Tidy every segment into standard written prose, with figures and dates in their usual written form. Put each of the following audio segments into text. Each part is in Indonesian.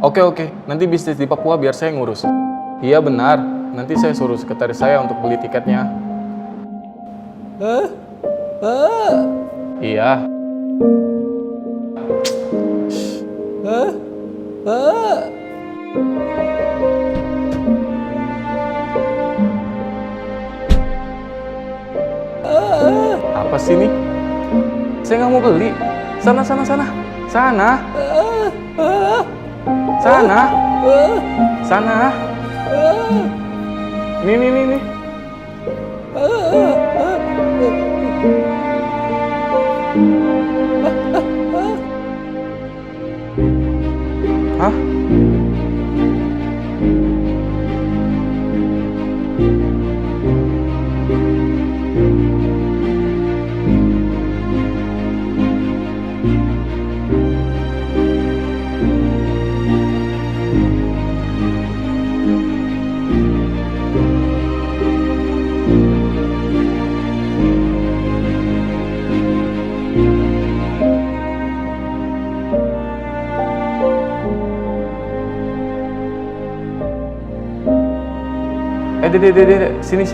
Oke, nanti bisnis di Papua biar saya ngurus. Iya benar, nanti saya suruh sekretaris saya untuk beli tiketnya. Iya. Apa sih ini? Saya nggak mau beli. Sana. Nih. Hah? Dek, sini.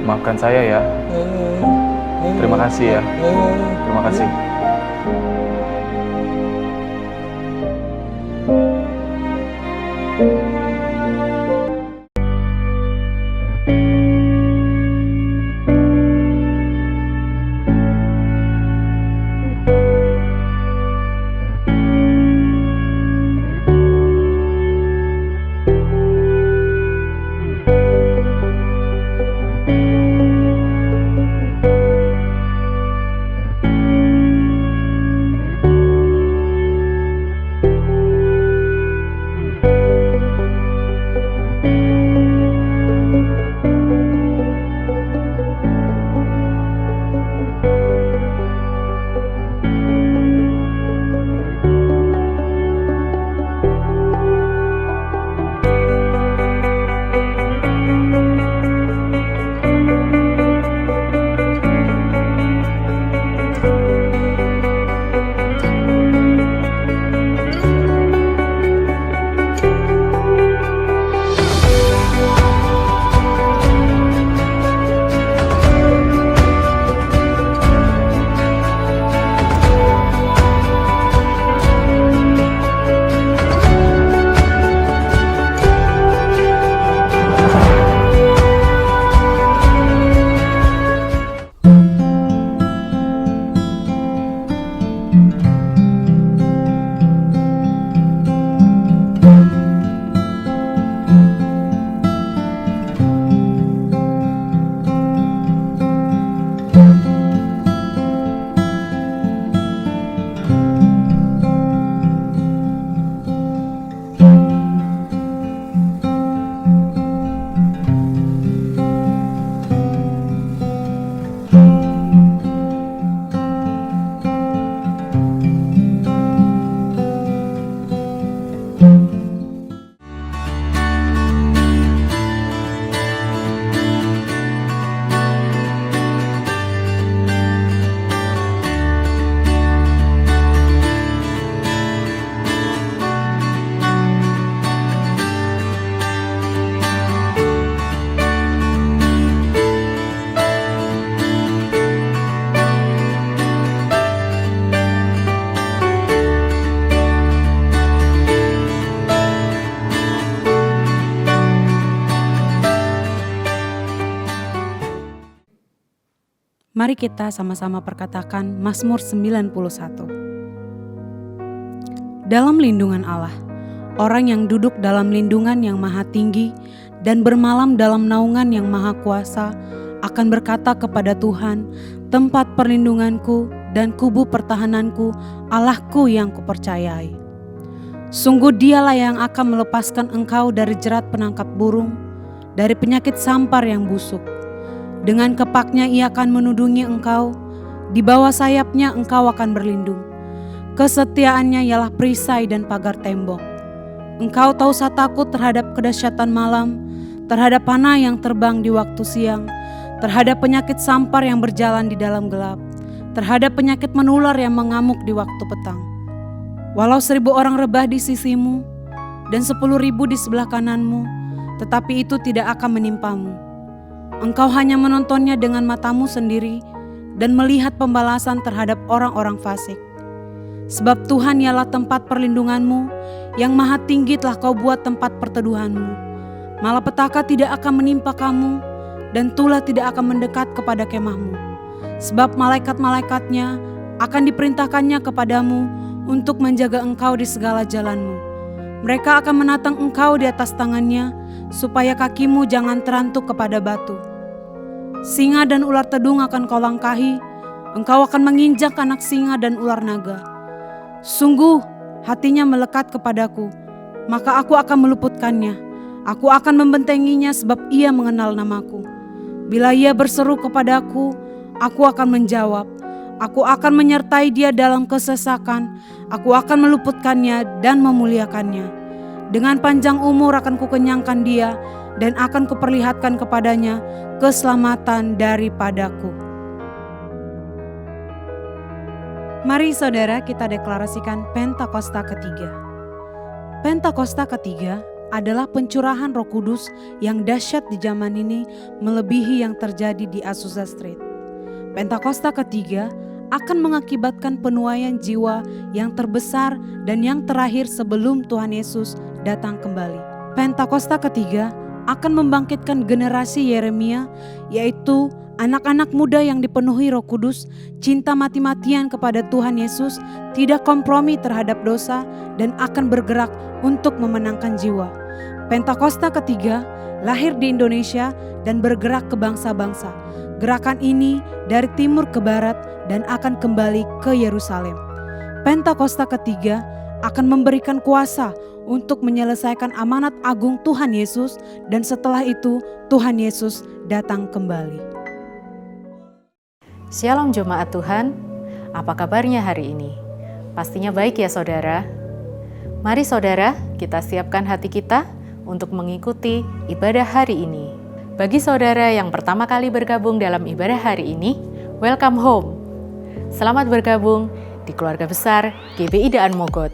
Maafkan saya ya. Terima kasih ya. Terima kasih. Mari kita sama-sama perkatakan Mazmur 91. Dalam lindungan Allah, orang yang duduk dalam lindungan yang maha tinggi dan bermalam dalam naungan yang maha kuasa akan berkata kepada Tuhan, tempat perlindunganku dan kubu pertahananku, Allahku yang kupercayai. Sungguh dialah yang akan melepaskan engkau dari jerat penangkap burung, dari penyakit sampar yang busuk. Dengan kepaknya ia akan menudungi engkau, di bawah sayapnya engkau akan berlindung. Kesetiaannya ialah perisai dan pagar tembok. Engkau tak usah takut terhadap kedahsyatan malam, terhadap panah yang terbang di waktu siang, terhadap penyakit sampar yang berjalan di dalam gelap, terhadap penyakit menular yang mengamuk di waktu petang. Walau 1.000 orang rebah di sisimu dan 10.000 di sebelah kananmu, tetapi itu tidak akan menimpamu. Engkau hanya menontonnya dengan matamu sendiri dan melihat pembalasan terhadap orang-orang fasik. Sebab Tuhan ialah tempat perlindunganmu, yang maha tinggi telah kau buat tempat perteduhanmu. Malapetaka tidak akan menimpa kamu, dan tulah tidak akan mendekat kepada kemahmu. Sebab malaikat-malaikatnya akan diperintahkannya kepadamu untuk menjaga engkau di segala jalanmu. Mereka akan menatang engkau di atas tangannya, supaya kakimu jangan terantuk kepada batu. Singa dan ular tedung akan kau langkahi, engkau akan menginjak anak singa dan ular naga. Sungguh hatinya melekat kepadaku, maka aku akan meluputkannya. Aku akan membentenginya sebab ia mengenal namaku. Bila ia berseru kepadaku, aku akan menjawab. Aku akan menyertai dia dalam kesesakan. Aku akan meluputkannya dan memuliakannya. Dengan panjang umur akan kukenyangkan dia dan akan kuperlihatkan kepadanya keselamatan daripadaku. Mari saudara kita deklarasikan Pentakosta ketiga. Pentakosta ketiga adalah pencurahan Roh Kudus yang dahsyat di zaman ini melebihi yang terjadi di Azusa Street. Pentakosta ketiga akan mengakibatkan penuaian jiwa yang terbesar dan yang terakhir sebelum Tuhan Yesus datang kembali. Pentakosta ketiga akan membangkitkan generasi Yeremia, yaitu anak-anak muda yang dipenuhi Roh Kudus, cinta mati-matian kepada Tuhan Yesus, tidak kompromi terhadap dosa, dan akan bergerak untuk memenangkan jiwa. Pentakosta ketiga lahir di Indonesia dan bergerak ke bangsa-bangsa. Gerakan ini dari timur ke barat dan akan kembali ke Yerusalem. Pentakosta ketiga akan memberikan kuasa untuk menyelesaikan amanat agung Tuhan Yesus, dan setelah itu Tuhan Yesus datang kembali. Shalom Jemaat Tuhan, apa kabarnya hari ini? Pastinya baik ya saudara. Mari saudara, kita siapkan hati kita untuk mengikuti ibadah hari ini. Bagi saudara yang pertama kali bergabung dalam ibadah hari ini, welcome home. Selamat bergabung di keluarga besar GBI Daan Mogot.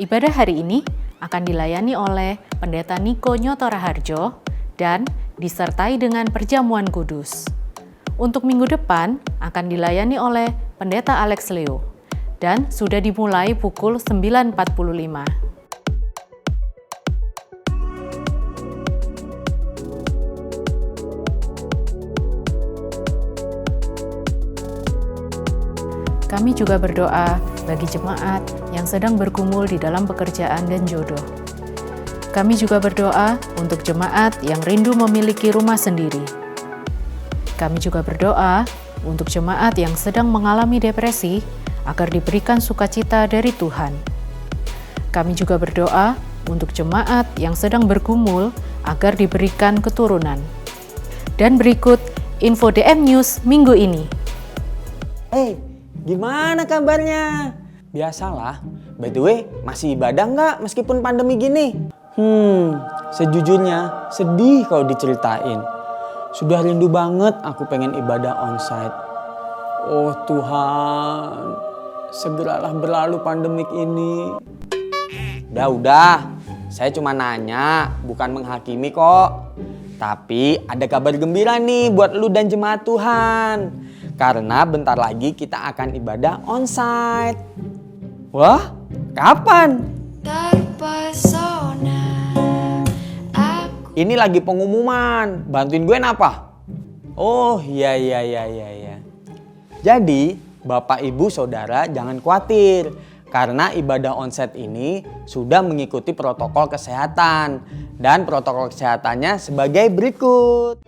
Ibadah hari ini akan dilayani oleh Pendeta Niko Nyoto Raharjo dan disertai dengan perjamuan kudus. Untuk minggu depan akan dilayani oleh Pendeta Alex Leo dan sudah dimulai pukul 9.45. Kami juga berdoa bagi jemaat yang sedang bergumul di dalam pekerjaan dan jodoh. Kami juga berdoa untuk jemaat yang rindu memiliki rumah sendiri. Kami juga berdoa untuk jemaat yang sedang mengalami depresi agar diberikan sukacita dari Tuhan. Kami juga berdoa untuk jemaat yang sedang bergumul agar diberikan keturunan. Dan berikut info DM News minggu ini. Gimana kabarnya? Biasalah, by the way masih ibadah nggak meskipun pandemi gini? Sejujurnya sedih kalau diceritain. Sudah rindu banget aku pengen ibadah onsite. Oh Tuhan, segeralah berlalu pandemik ini. Udah, saya cuma nanya, bukan menghakimi kok. Tapi ada kabar gembira nih buat lu dan jemaat Tuhan. Karena bentar lagi kita akan ibadah onsite. Wah, kapan? Terpesona aku. Ini lagi pengumuman, bantuin gue napa? Oh iya. Jadi Bapak Ibu Saudara jangan khawatir. Karena ibadah onsite ini sudah mengikuti protokol kesehatan. Dan protokol kesehatannya sebagai berikut.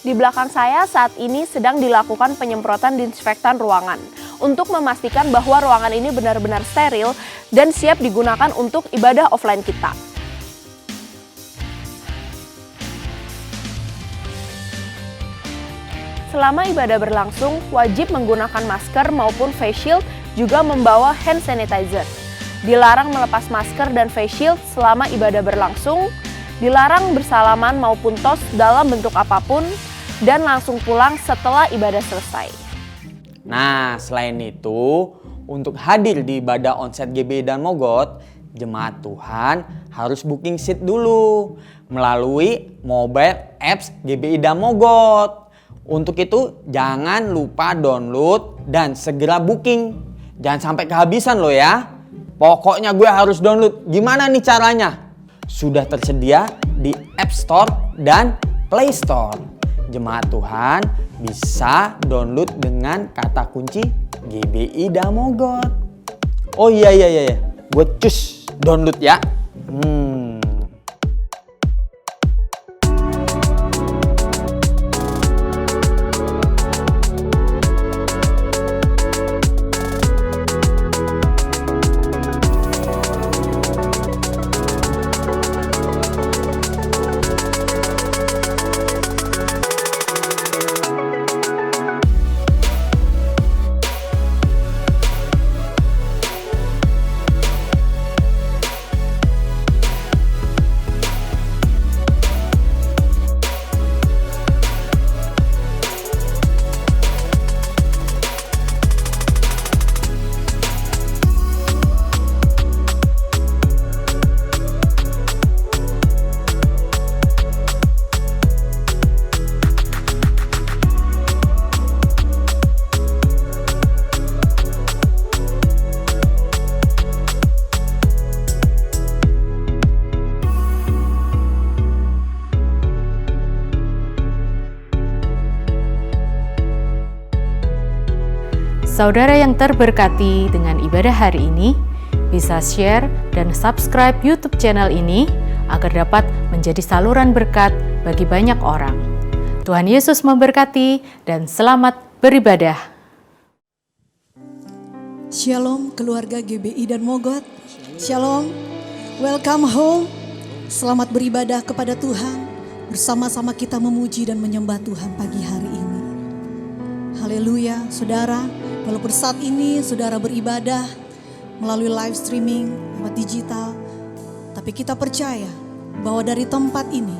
Di belakang saya saat ini sedang dilakukan penyemprotan disinfektan ruangan untuk memastikan bahwa ruangan ini benar-benar steril dan siap digunakan untuk ibadah offline kita. Selama ibadah berlangsung, wajib menggunakan masker maupun face shield, juga membawa hand sanitizer. Dilarang melepas masker dan face shield selama ibadah berlangsung, dilarang bersalaman maupun tos dalam bentuk apapun, dan langsung pulang setelah ibadah selesai. Nah, selain itu, untuk hadir di ibadah onsite GBI dan Mogot, jemaat Tuhan harus booking seat dulu melalui mobile apps GBI dan Mogot. Untuk itu, jangan lupa download dan segera booking. Jangan sampai kehabisan loh ya. Pokoknya gue harus download. Gimana nih caranya? Sudah tersedia di App Store dan Play Store. Jemaat Tuhan bisa download dengan kata kunci GBI dan Mogot. Oh iya. Gue cus download ya. Saudara yang terberkati dengan ibadah hari ini, bisa share dan subscribe YouTube channel ini agar dapat menjadi saluran berkat bagi banyak orang. Tuhan Yesus memberkati dan selamat beribadah. Shalom keluarga GBI dan Mogot. Shalom, welcome home. Selamat beribadah kepada Tuhan. Bersama-sama kita memuji dan menyembah Tuhan pagi hari ini. Haleluya, saudara. Walaupun saat ini saudara beribadah melalui live streaming lewat digital, tapi kita percaya bahwa dari tempat ini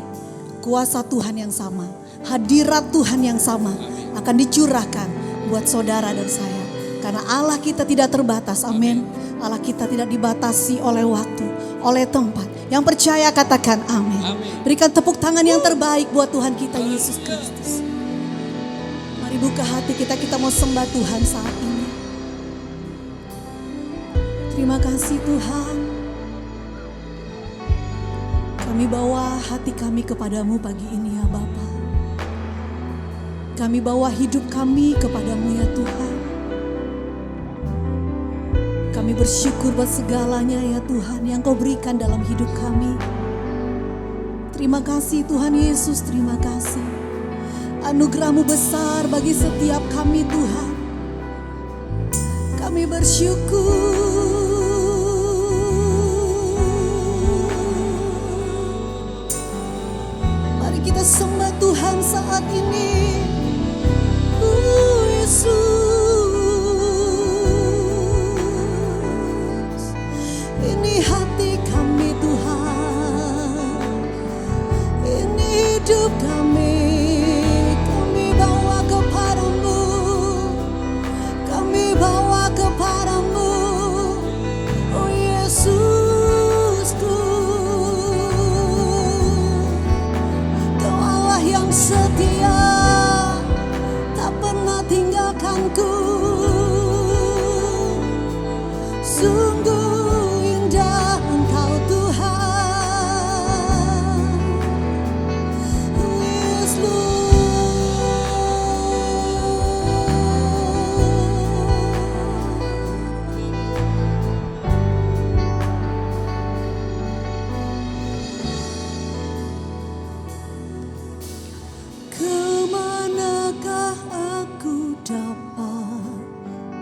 kuasa Tuhan yang sama, hadirat Tuhan yang sama akan dicurahkan buat saudara dan saya. Karena Allah kita tidak terbatas, amin. Allah kita tidak dibatasi oleh waktu, oleh tempat. Yang percaya katakan amin. Berikan tepuk tangan yang terbaik buat Tuhan kita Yesus Kristus. Mari buka hati kita mau sembah Tuhan saat ini. Terima kasih Tuhan. Kami bawa hati kami kepadamu pagi ini ya Bapa. Kami bawa hidup kami kepadamu ya Tuhan. Kami bersyukur buat segalanya ya Tuhan yang Kau berikan dalam hidup kami. Terima kasih Tuhan Yesus, terima kasih. Anugerah-Mu besar bagi setiap kami Tuhan. Kami bersyukur. Mari kita sembah Tuhan saat ini. Yesus, ini hati kami Tuhan. Ini hidup kami. Sungguh indah Engkau Tuhan. Yes Kemanakah aku dapat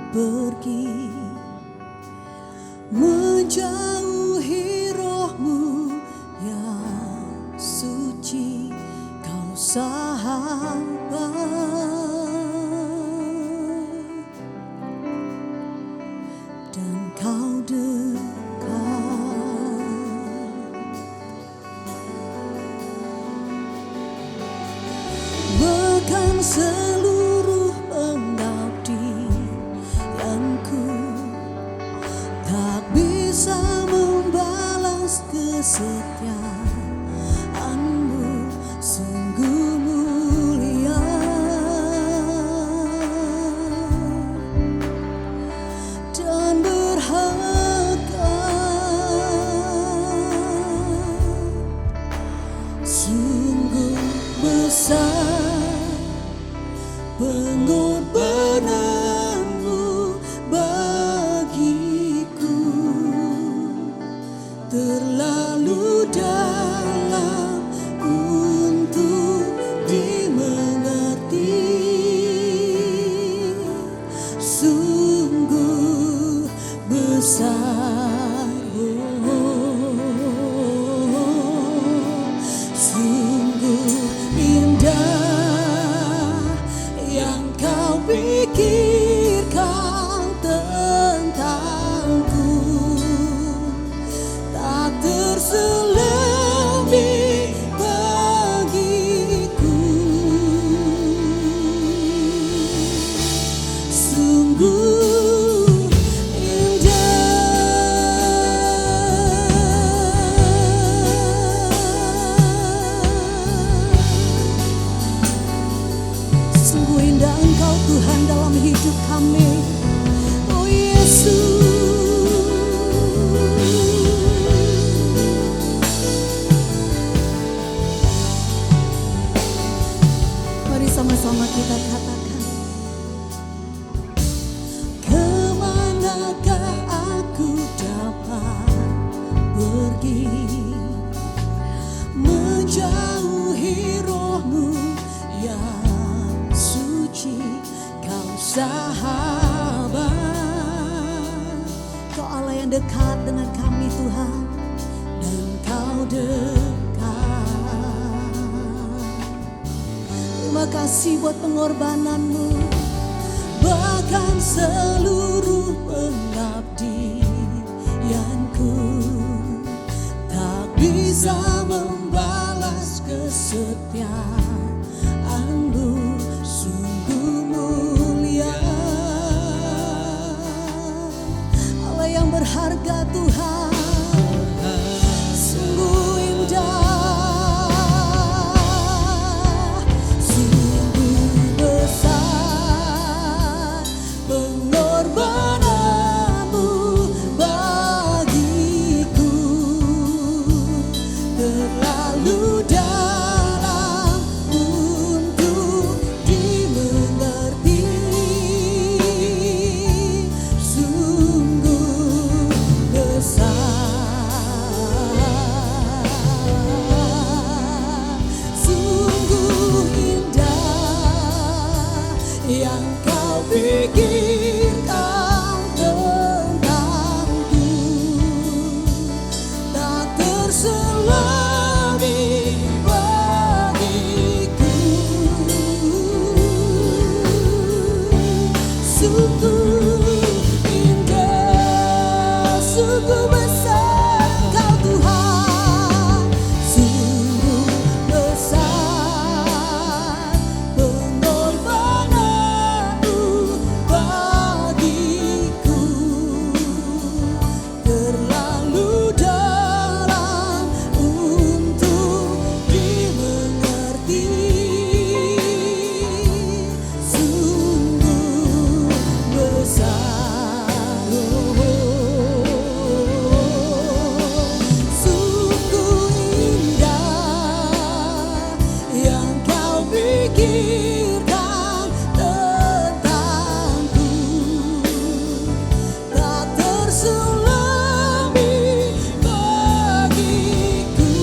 pergi menjauhi Roh-Mu yang suci, Kau sahabat dekat dengan kami Tuhan, dan Kau dekat. Terima kasih buat pengorbanan-Mu, bahkan seluruh pengabdianku tak bisa membalas kesetiaan-Mu, sungguh mulia. Allah yang berharga Tuhan, sungguh indah, sungguh besar pengorbanan-Mu bagiku, terlalu dalam untuk dimengerti, sungguh besar, sungguh indah yang Kau pikirkan tentangku, tak terselami bagiku, sungguh indah, sungguh besar Kau Tuhan, sungguh besar pengorbanan-Mu bagiku, terlalu dalam untuk dimengerti, sungguh besar, sungguh indah yang Kau pikirkan tentangku, tak terselami bagiku,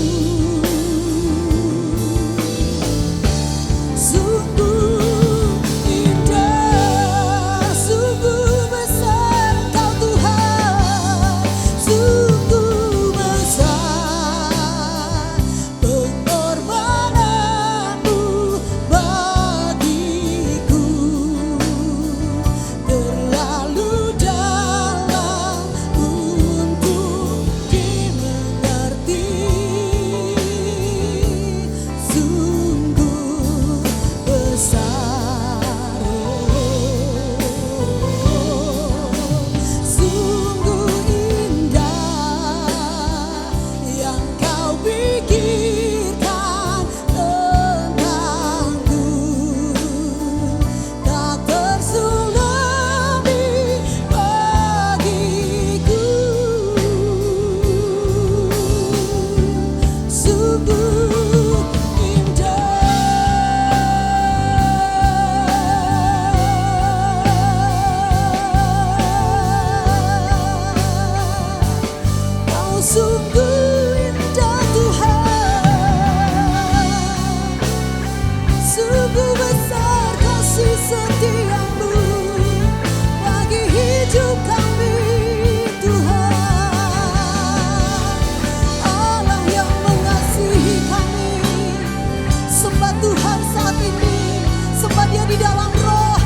sungguh indah, sungguh besar Kau Tuhan, sungguh besar pengorbanan-Mu bagiku, terlalu dalam untuk dimengerti, sungguh besar, sungguh indah yang Kau pikirkan tentangku, tak terselami bagiku, sungguh indah. Kau sungguh indah Tuhan, sungguh besar kasih setia-Mu bagi hidup kami Tuhan. Allah yang mengasihi kami, sembah Tuhan saat ini, sembah Dia di dalam roh.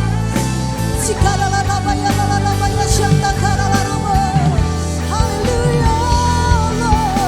Sikaralah namanya, namanya Shantakarala Rama. Haleluya Allah.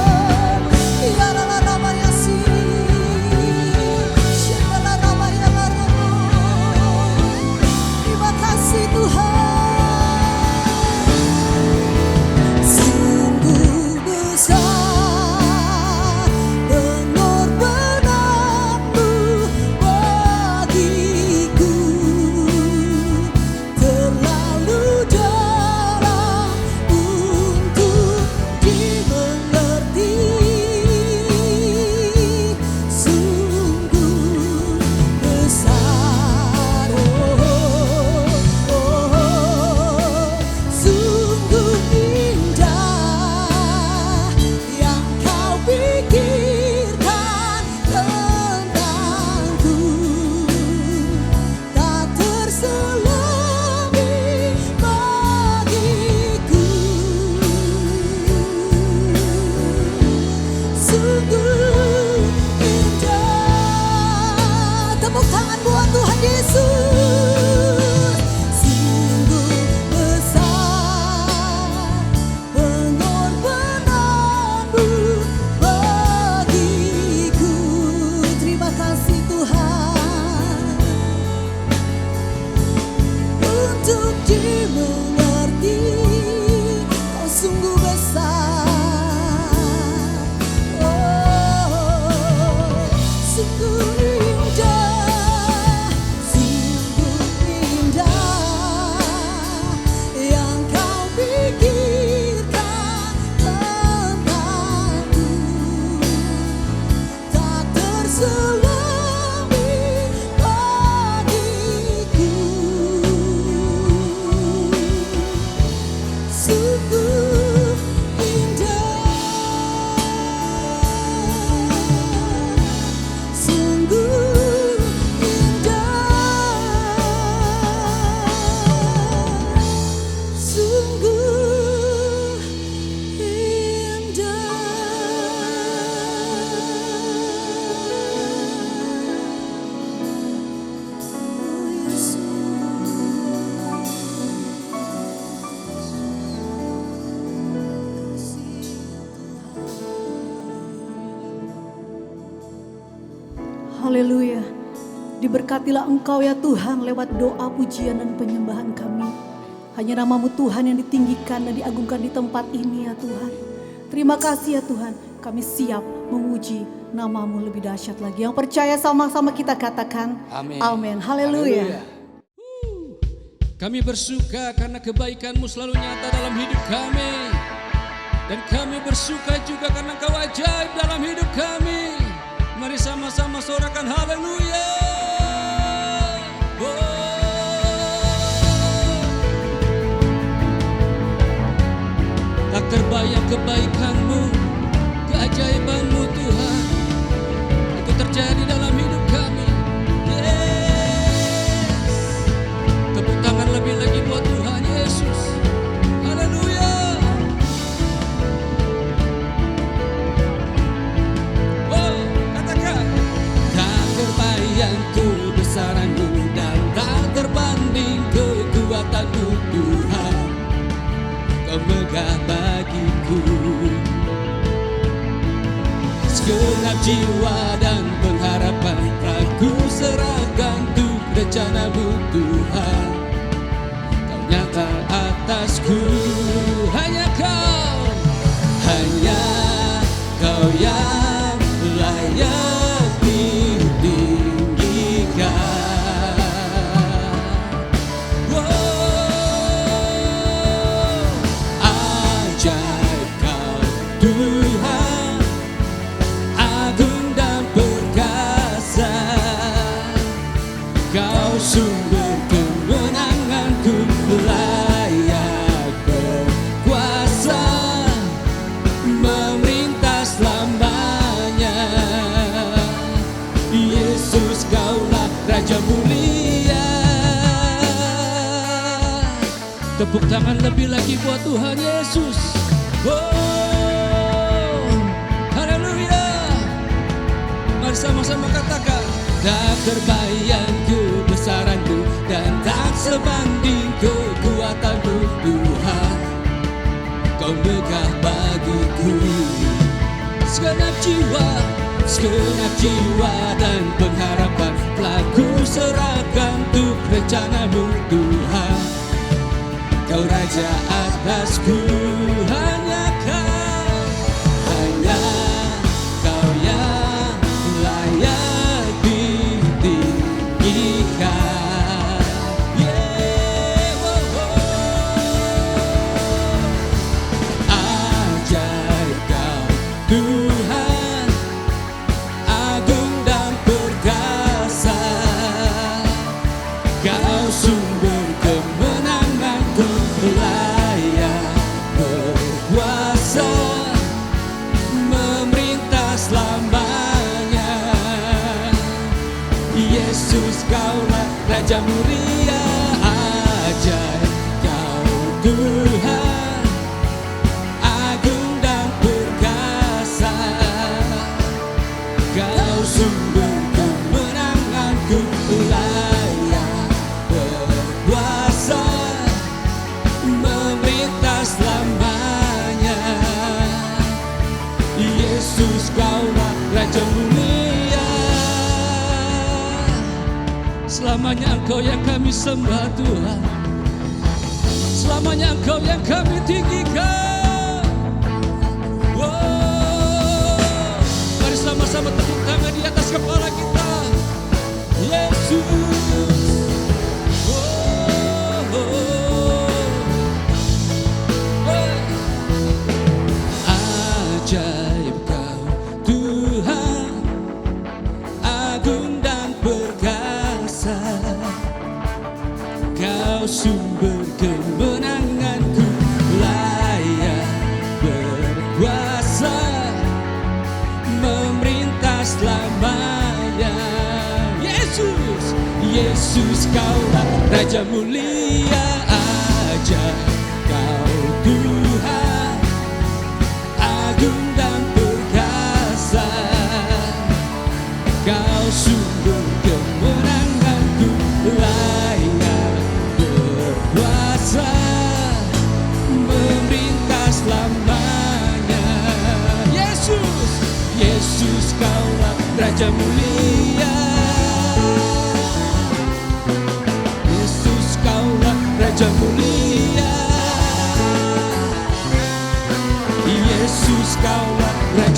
Haleluya. Diberkatilah Engkau ya Tuhan lewat doa, pujian, dan penyembahan kami. Hanya nama-Mu Tuhan yang ditinggikan dan diagungkan di tempat ini ya Tuhan. Terima kasih ya Tuhan, kami siap memuji nama-Mu lebih dahsyat lagi. Yang percaya sama-sama kita katakan Amin. amin. Haleluya. Kami bersuka karena kebaikan-Mu selalu nyata dalam hidup kami. Dan kami bersuka juga karena Engkau ajaib dalam hidup kami. Mari sama-sama sorakan haleluya. Tak terbayang kebaikan-Mu, keajaiban-Mu Tuhan. Itu terjadi dalam hidup kami. Yes. Tepuk tangan lebih lagi buat Tuhan Yesus. Haleluya. Oh, katakan. Tak terbayang kebesaran-Mu dan tak terbanding kekuatan-Mu Tuhan. Kau megah bagiku. Segenap jiwa dan pengharapan telah ku serahkan untuk rencana-Mu Tuhan. Kau nyata atasku. Hanya Kau yang layak ditinggikan. Ajaib Kau Tuhan, agung dan perkasa. Kau sumber kemenanganku, layak berkuasa, memerintah selamanya. Yesus Kaulah Raja mulia. Tepuk tangan lebih lagi buat Tuhan Yesus. Oh, haleluya. Mari sama-sama katakan. Tak terbayang kebesaran-Mu dan tak sebanding kekuatan-Mu Tuhan. Kau megah bagiku. Segenap jiwa dan pengharapan telah ku serahkan untuk rencana-Mu Tuhan. Kau Raja atasku. Hanya Kau yang layak ditinggikan. Yeah, oh, oh. Ajaib Kau Tuhan, agung dan perkasa. Kau sumber kemenanganku, layak berkuasa, memerintah selamanya. Yesus Kaulah Raja mulia. Ajaib Kau Tuhan, agung dan perkasa. Kau sumber kemenanganku, layak berkuasa, memerintah selamanya. Yesus Kaulah Raja mulia. Selamanya Engkau yang kami sembah Tuhan. Selamanya Engkau yang kami tinggikan. Oh, mari sama-sama tepuk tangan di atas kepala kita. Yesus. Oh, oh. Hey. Ajaib Kau Tuhan, agung dan perkasa. Kau sumber kemenanganku, layak berkuasa, memerintah selamanya. Yesus Kaulah Raja mulia. Ajaib Kau Tuhan, agung dan perkasa. Kau sumber kemenanganku, layak berkuasa, memerintah selamanya. Yesus Kaulah Raja mulia.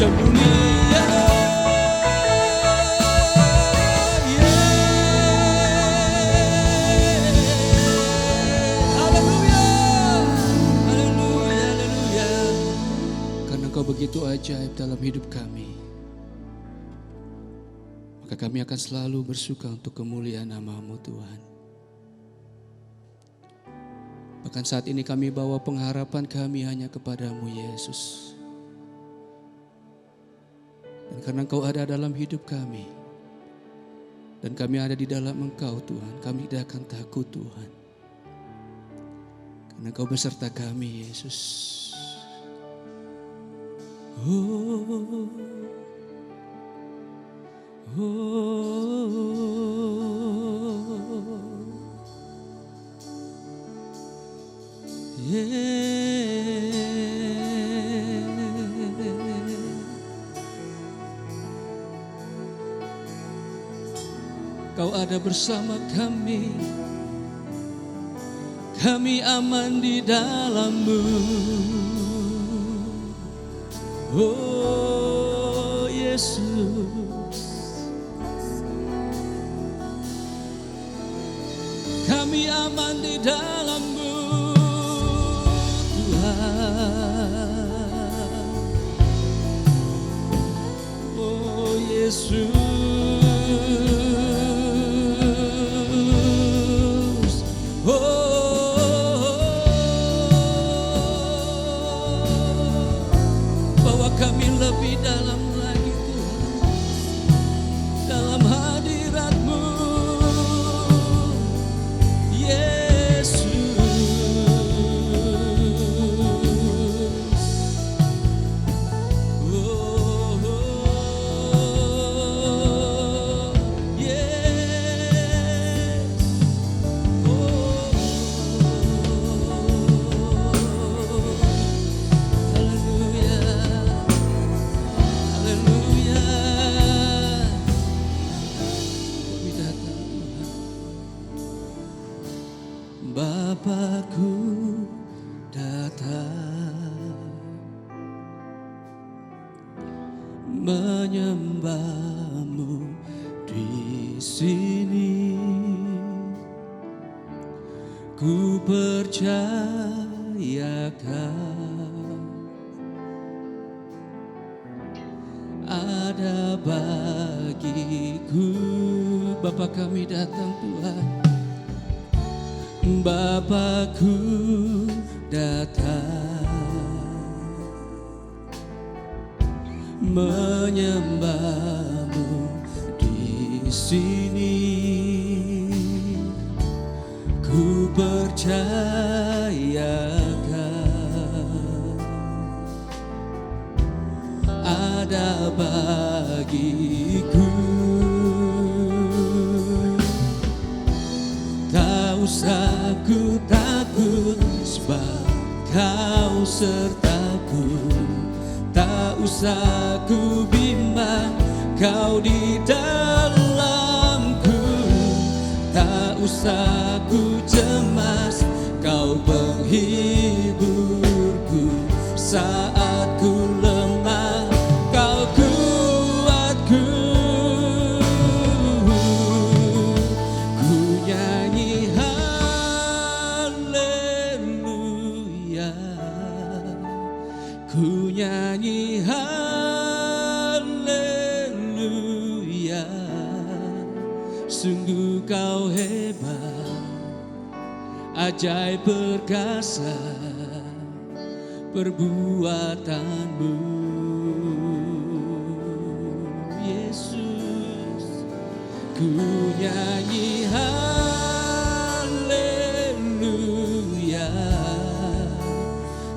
Puja mulia. Haleluya, haleluya, haleluya. Karena Engkau begitu ajaib dalam hidup kami, maka kami akan selalu bersuka untuk kemuliaan nama-Mu Tuhan. Bahkan saat ini kami bawa pengharapan kami hanya kepada-Mu Yesus. Dan karena Engkau ada dalam hidup kami, dan kami ada di dalam Engkau Tuhan, kami tidak akan takut Tuhan. Karena Engkau beserta kami Yesus. Oh, Kau ada bersama kami, kami aman di dalam-Mu. Oh Yesus, kami aman di dalam-Mu Tuhan. Oh Yesus, bawa kami lebih dalam lagi Tuhan, dalam hadirat-Mu Yesus. Bapakku datang menyembah-Mu di sini. Ku percayakan ada bagiku. Bapa kami datang Tuhan, Bapakku datang menyembah-Mu di sini. Ku percayakan ada bagiku. Tak usah ku takut sebab Kau sertaku. Tak usah ku bimbang, Kau di dalamku. Tak usah ku cemas, Kau penghiburku. Saat ku lemah, Kau kuatku. Ku nyanyi haleluya, ku nyanyi haleluya. Sungguh Kau hebat, ajaib perkasa perbuatan-Mu Yesus. Ku nyanyi haleluya,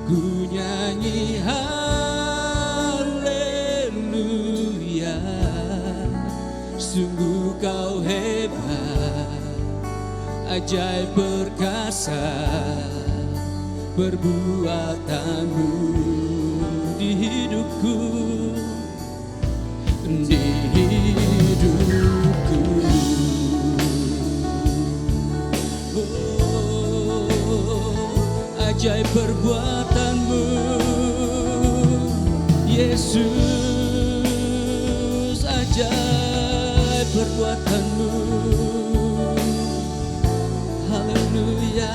ku nyanyi haleluya. Sungguh Kau hebat, ajaib perkasa perbuatan-Mu di hidupku, di hidupku. Oh, ajaib perbuatan-Mu Yesus. ajaib perbuatan-Mu. Haleluya.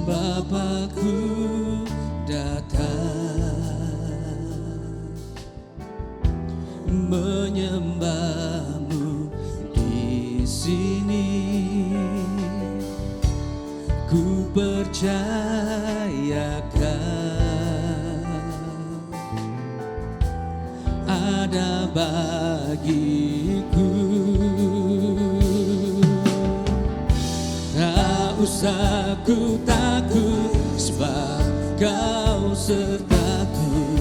Bapakku datang menyembah-Mu di sini. Ku percayakan ada bagiku. Tak usah ku takut sebab Kau sertaku.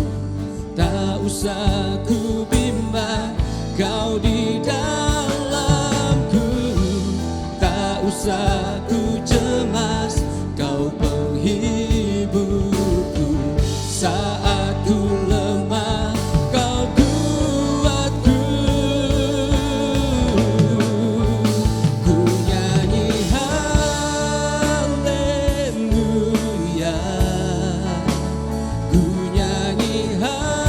Tak usah ku bimbang, Kau di dalamku. Tak usah ku cemas, Kau penghiburku. Saat ku lemah, Kau kuatku. Ku nyanyi haleluya. Ku nyanyi haleluya.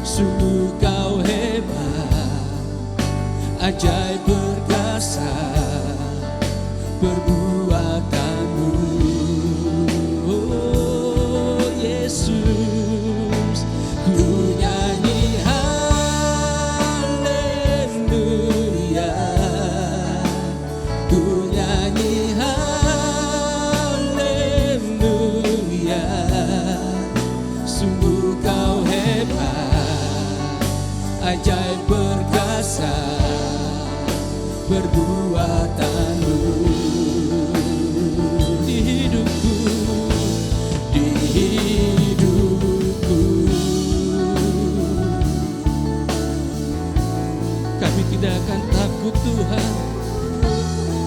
Sungguh Kau hebat, ajaib perkasa perbuatan-Mu. Oh Yesus, ku nyanyi haleluya. Ku nyanyi haleluya. Sungguh Kau hebat, ajaib perkasa perbuatan-Mu. Di hidupku, di hidupku, kami tidak akan takut Tuhan,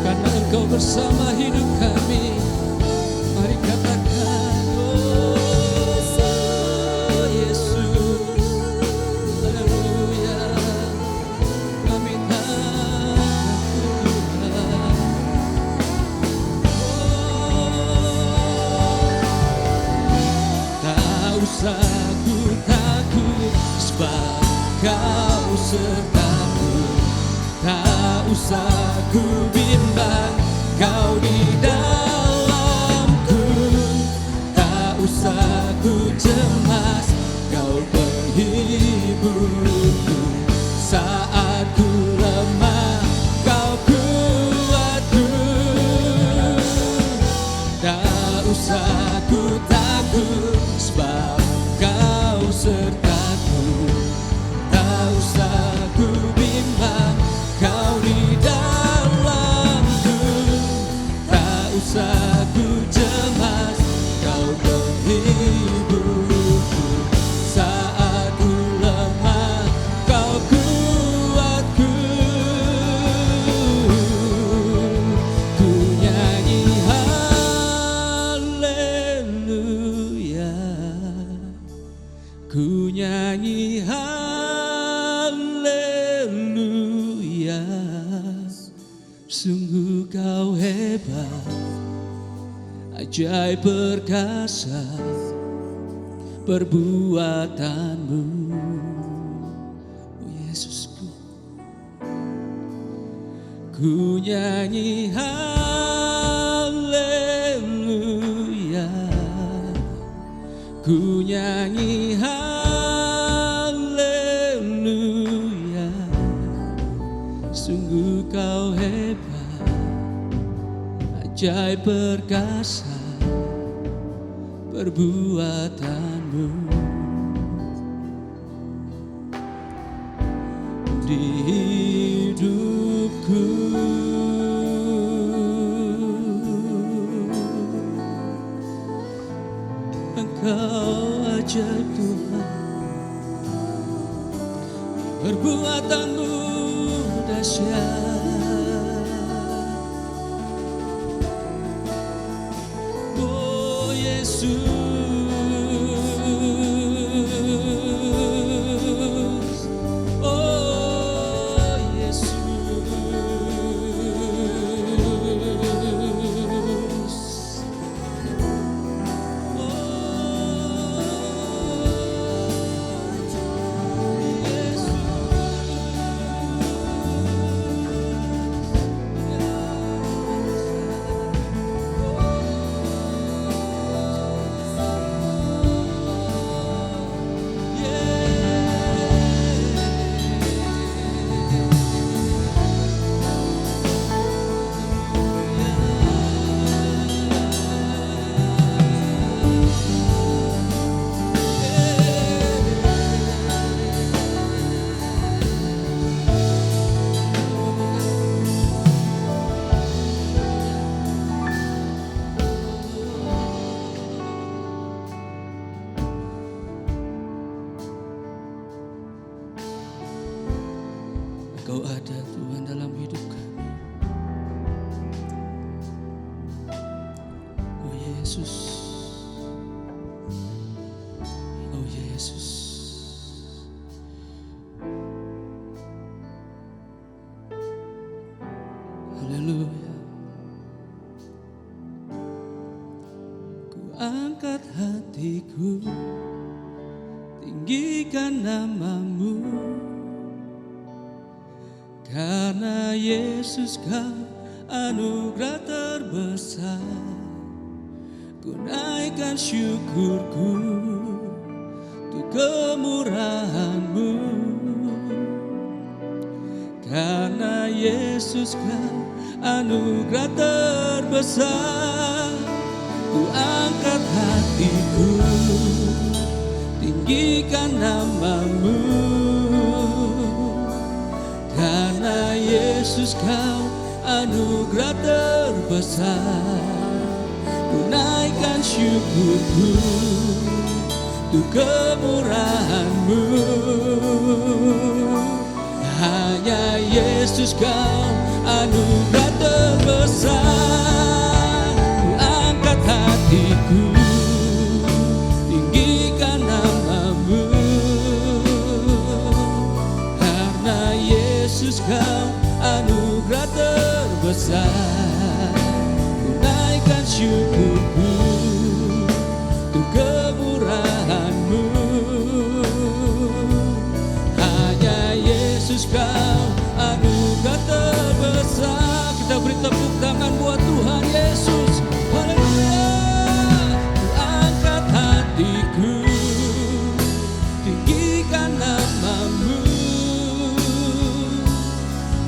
karena Engkau bersama hidup kami. Mari katakan, oh Yesus, haleluya. Kami takut Tuhan. Tak usah ku takut sebab Kau sertaku. Tak usah ku bimbang, Kau di dalamku. Tak usah ku cemas, Kau penghiburku. Saat ku lemah, Kau kuatku. Tak usah ku takut sebab Kau sertaku. Tak usah ku bimbang, Kau di dalamku. Tak usah ku cemas, Kau penghiburku. Saat ku lemah, Kau kuatku. Ku nyanyi haleluya. Ku nyanyi haleluya. Sungguh Kau hebat, ajaib perkasa perbuatan-Mu. Oh Yesusku, ku nyanyi haleluya. Ku nyanyi haleluya. Sungguh Kau hebat, ajaib perkasa perbuatan-Mu. Di hidupku, Engkau ajaib Tuhan. Perbuatan-Mu dahsyat. Oh Yesus, oh Yesus. Engkau ada Tuhan dalam hidup kami. Oh Yesus, oh Yesus. Haleluya. Ku angkat hatiku, tinggikan namamu, karena Yesus Kau anugerah terbesar. Ku naikkan syukurku untuk kemurahan-Mu, karena Yesus Kau anugerah terbesar. Ku angkat hatiku, tinggikan namamu, karena Yesus Kau anugerah terbesar. Ku naikkan syukurku untuk kemurahan-Mu, hanya Yesus Kau anugerah terbesar. Ku angkat hatiku, tinggikan namamu, karena Yesus Kau anugerah terbesar. Ku naikkan syukurku untuk kemurahan-Mu, hanya Yesus Kau anugerah terbesar. Kita beri tepuk tangan buat Tuhan Yesus. Haleluya. Ku angkat hatiku, tinggikan namamu,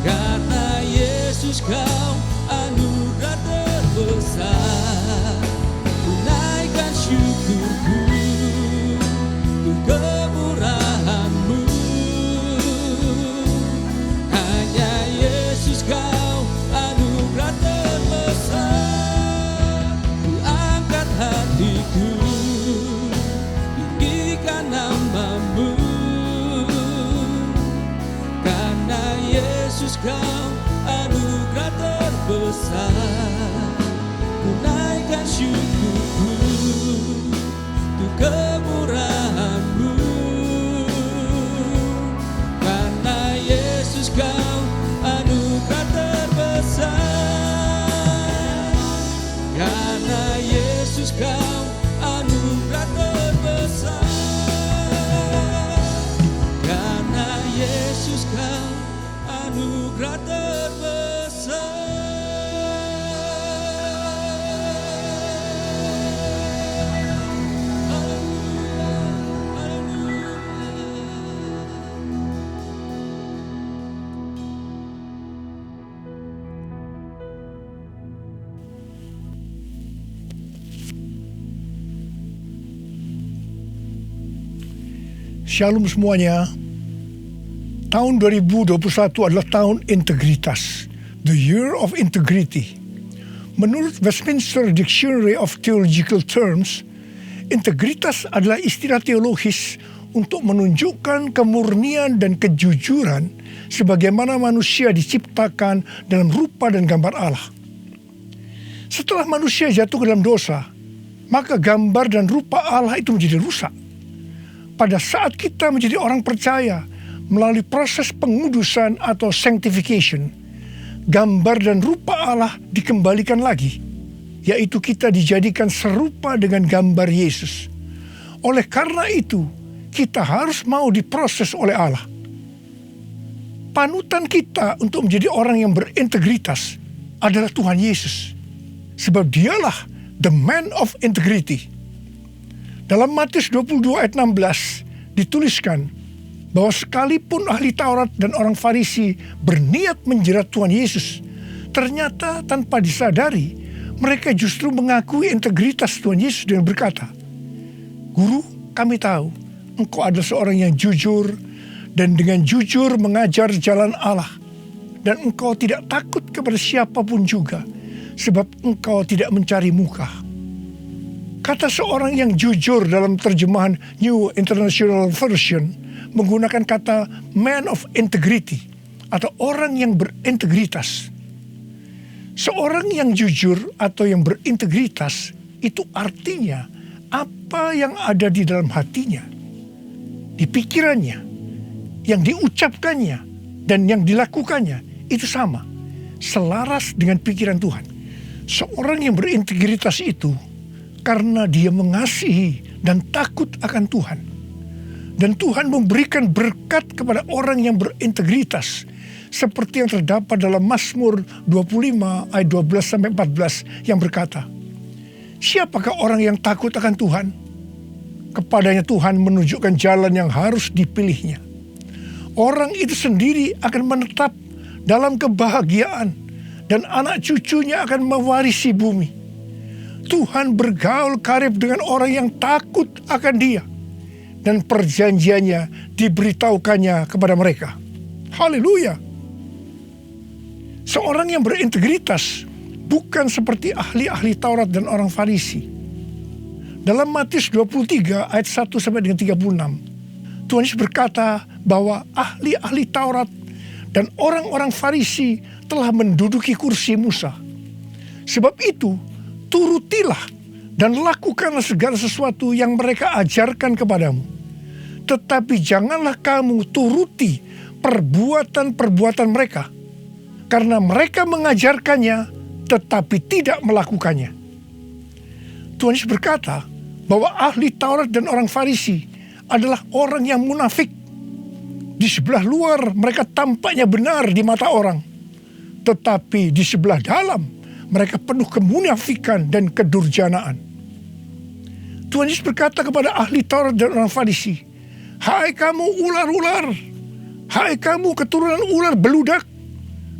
karena Yesus Kau anugerah terbesar. Ku naikkan syukurku untuk kemurahan-Mu, hanya Yesus Kau anugerah terbesar. Ku angkat hatiku, tinggikan namamu, karena Yesus Kau anugerah terbesar. Ku naikkan syukurku untuk kemurahan-Mu, karena Yesus Kau anugerah terbesar. Karena Yesus Kau anugerah terbesar. Karena Yesus Kau anugerah terbesar. Shalom semuanya. Tahun 2021 adalah tahun integritas, the year of integrity. Menurut Westminster Dictionary of Theological Terms, integritas adalah istilah teologis untuk menunjukkan kemurnian dan kejujuran sebagaimana manusia diciptakan dalam rupa dan gambar Allah. Setelah manusia jatuh ke dalam dosa, maka gambar dan rupa Allah itu menjadi rusak. Pada saat kita menjadi orang percaya melalui proses pengudusan atau sanctification, gambar dan rupa Allah dikembalikan lagi, yaitu kita dijadikan serupa dengan gambar Yesus. Oleh karena itu, kita harus mau diproses oleh Allah. Panutan kita untuk menjadi orang yang berintegritas adalah Tuhan Yesus, sebab Dialah the man of integrity. Dalam Matius 22 ayat 16 dituliskan bahwa sekalipun ahli Taurat dan orang Farisi berniat menjerat Tuhan Yesus, ternyata tanpa disadari mereka justru mengakui integritas Tuhan Yesus dengan berkata, "Guru, kami tahu Engkau adalah seorang yang jujur dan dengan jujur mengajar jalan Allah, dan Engkau tidak takut kepada siapapun juga, sebab Engkau tidak mencari muka." Kata seorang yang jujur dalam terjemahan New International Version menggunakan kata man of integrity atau orang yang berintegritas. Seorang yang jujur atau yang berintegritas itu artinya apa yang ada di dalam hatinya, di pikirannya, yang diucapkannya, dan yang dilakukannya itu sama, selaras dengan pikiran Tuhan. Seorang yang berintegritas itu karena dia mengasihi dan takut akan Tuhan. Dan Tuhan memberikan berkat kepada orang yang berintegritas. Seperti yang terdapat dalam Mazmur 25 ayat 12-14 yang berkata, siapakah orang yang takut akan Tuhan? Kepadanya Tuhan menunjukkan jalan yang harus dipilihnya. Orang itu sendiri akan menetap dalam kebahagiaan dan anak cucunya akan mewarisi bumi. Tuhan bergaul karib dengan orang yang takut akan Dia dan perjanjiannya diberitahukannya kepada mereka. Haleluya! Seorang yang berintegritas bukan seperti ahli-ahli Taurat dan orang Farisi. Dalam Matius 23 ayat 1 sampai dengan 36, Tuhan Yesus berkata bahwa ahli-ahli Taurat dan orang-orang Farisi telah menduduki kursi Musa. Sebab itu, turutilah dan lakukanlah segala sesuatu yang mereka ajarkan kepadamu. Tetapi janganlah kamu turuti perbuatan-perbuatan mereka, karena mereka mengajarkannya tetapi tidak melakukannya. Tuhan Yesus berkata bahwa ahli Taurat dan orang Farisi adalah orang yang munafik. Di sebelah luar mereka tampaknya benar di mata orang, tetapi di sebelah dalam mereka penuh kemunafikan dan kedurjanaan. Tuhan Yesus berkata kepada ahli Taurat dan orang Farisi, hai kamu ular-ular, hai kamu keturunan ular beludak,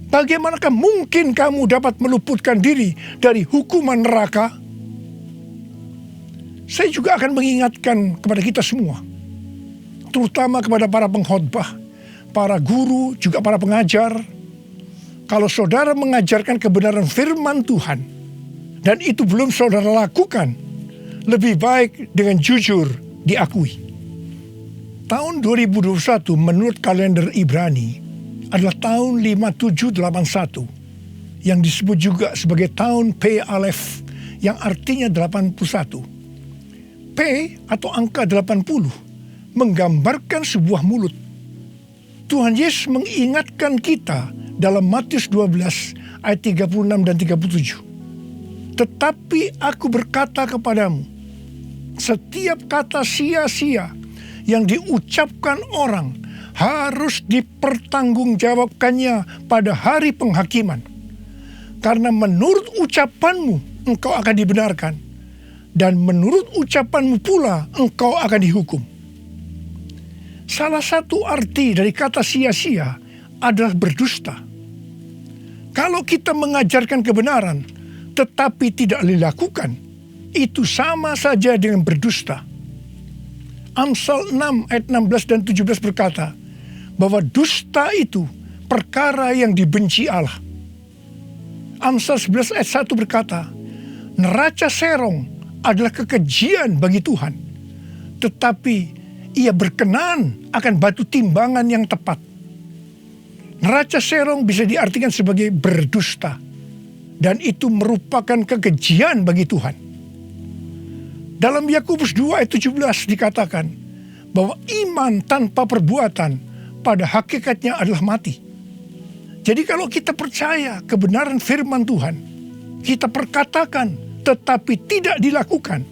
bagaimanakah mungkin kamu dapat meluputkan diri dari hukuman neraka? Saya juga akan mengingatkan kepada kita semua, terutama kepada para pengkhotbah, para guru, juga para pengajar. Kalau saudara mengajarkan kebenaran firman Tuhan, dan itu belum saudara lakukan, lebih baik dengan jujur diakui. Tahun 2021 menurut kalender Ibrani adalah tahun 5781 yang disebut juga sebagai tahun P Aleph yang artinya 81. P atau angka 80 menggambarkan sebuah mulut. Tuhan Yesus mengingatkan kita dalam Matius 12 ayat 36 dan 37. Tetapi aku berkata kepadamu, setiap kata sia-sia yang diucapkan orang harus dipertanggungjawabkannya pada hari penghakiman. Karena menurut ucapanmu engkau akan dibenarkan, dan menurut ucapanmu pula engkau akan dihukum. Salah satu arti dari kata sia-sia adalah berdusta. Kalau kita mengajarkan kebenaran tetapi tidak dilakukan, itu sama saja dengan berdusta. Amsal 6 ayat 16 dan 17 berkata bahwa dusta itu perkara yang dibenci Allah. Amsal 11 ayat 1 berkata, neraca serong adalah kekejian bagi Tuhan, tetapi Ia berkenan akan batu timbangan yang tepat. Neraca serong bisa diartikan sebagai berdusta, dan itu merupakan kekejian bagi Tuhan. Dalam Yakobus 2 ayat 17 dikatakan bahwa iman tanpa perbuatan pada hakikatnya adalah mati. Jadi kalau kita percaya kebenaran firman Tuhan, kita perkatakan tetapi tidak dilakukan,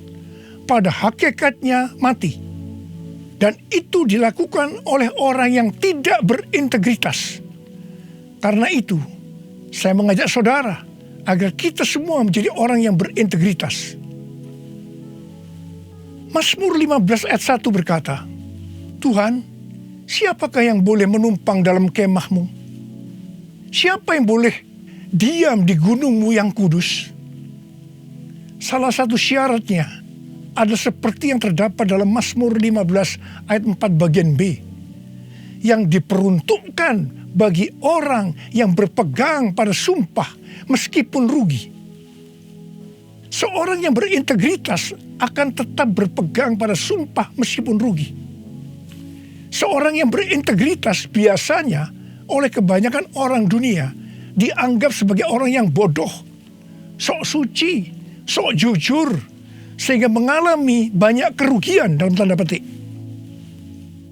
pada hakikatnya mati. Dan itu dilakukan oleh orang yang tidak berintegritas. Karena itu, saya mengajak saudara agar kita semua menjadi orang yang berintegritas. Mazmur 15 ayat 1 berkata, Tuhan, siapakah yang boleh menumpang dalam kemahmu? Siapa yang boleh diam di gunungmu yang kudus? Salah satu syaratnya adalah seperti yang terdapat dalam Mazmur 15 ayat 4 bagian B, yang diperuntukkan bagi orang yang berpegang pada sumpah meskipun rugi. Seorang yang berintegritas akan tetap berpegang pada sumpah meskipun rugi. Seorang yang berintegritas biasanya oleh kebanyakan orang dunia dianggap sebagai orang yang bodoh, sok suci, sok jujur, sehingga mengalami banyak kerugian dalam tanda petik.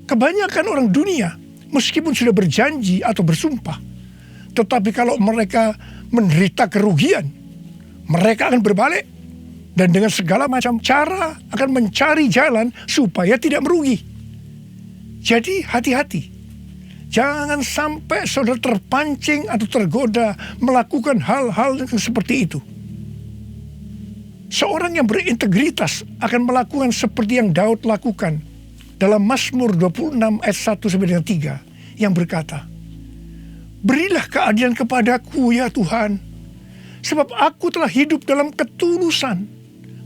Kebanyakan orang dunia meskipun sudah berjanji atau bersumpah, tetapi kalau mereka menderita kerugian, mereka akan berbalik dan dengan segala macam cara akan mencari jalan supaya tidak merugi. Jadi hati-hati. Jangan sampai saudara terpancing atau tergoda melakukan hal-hal yang seperti itu. Seorang yang berintegritas akan melakukan seperti yang Daud lakukan dalam Mazmur 26 ayat 1-3 yang berkata, "Berilah keadilan kepadaku ya Tuhan, sebab aku telah hidup dalam ketulusan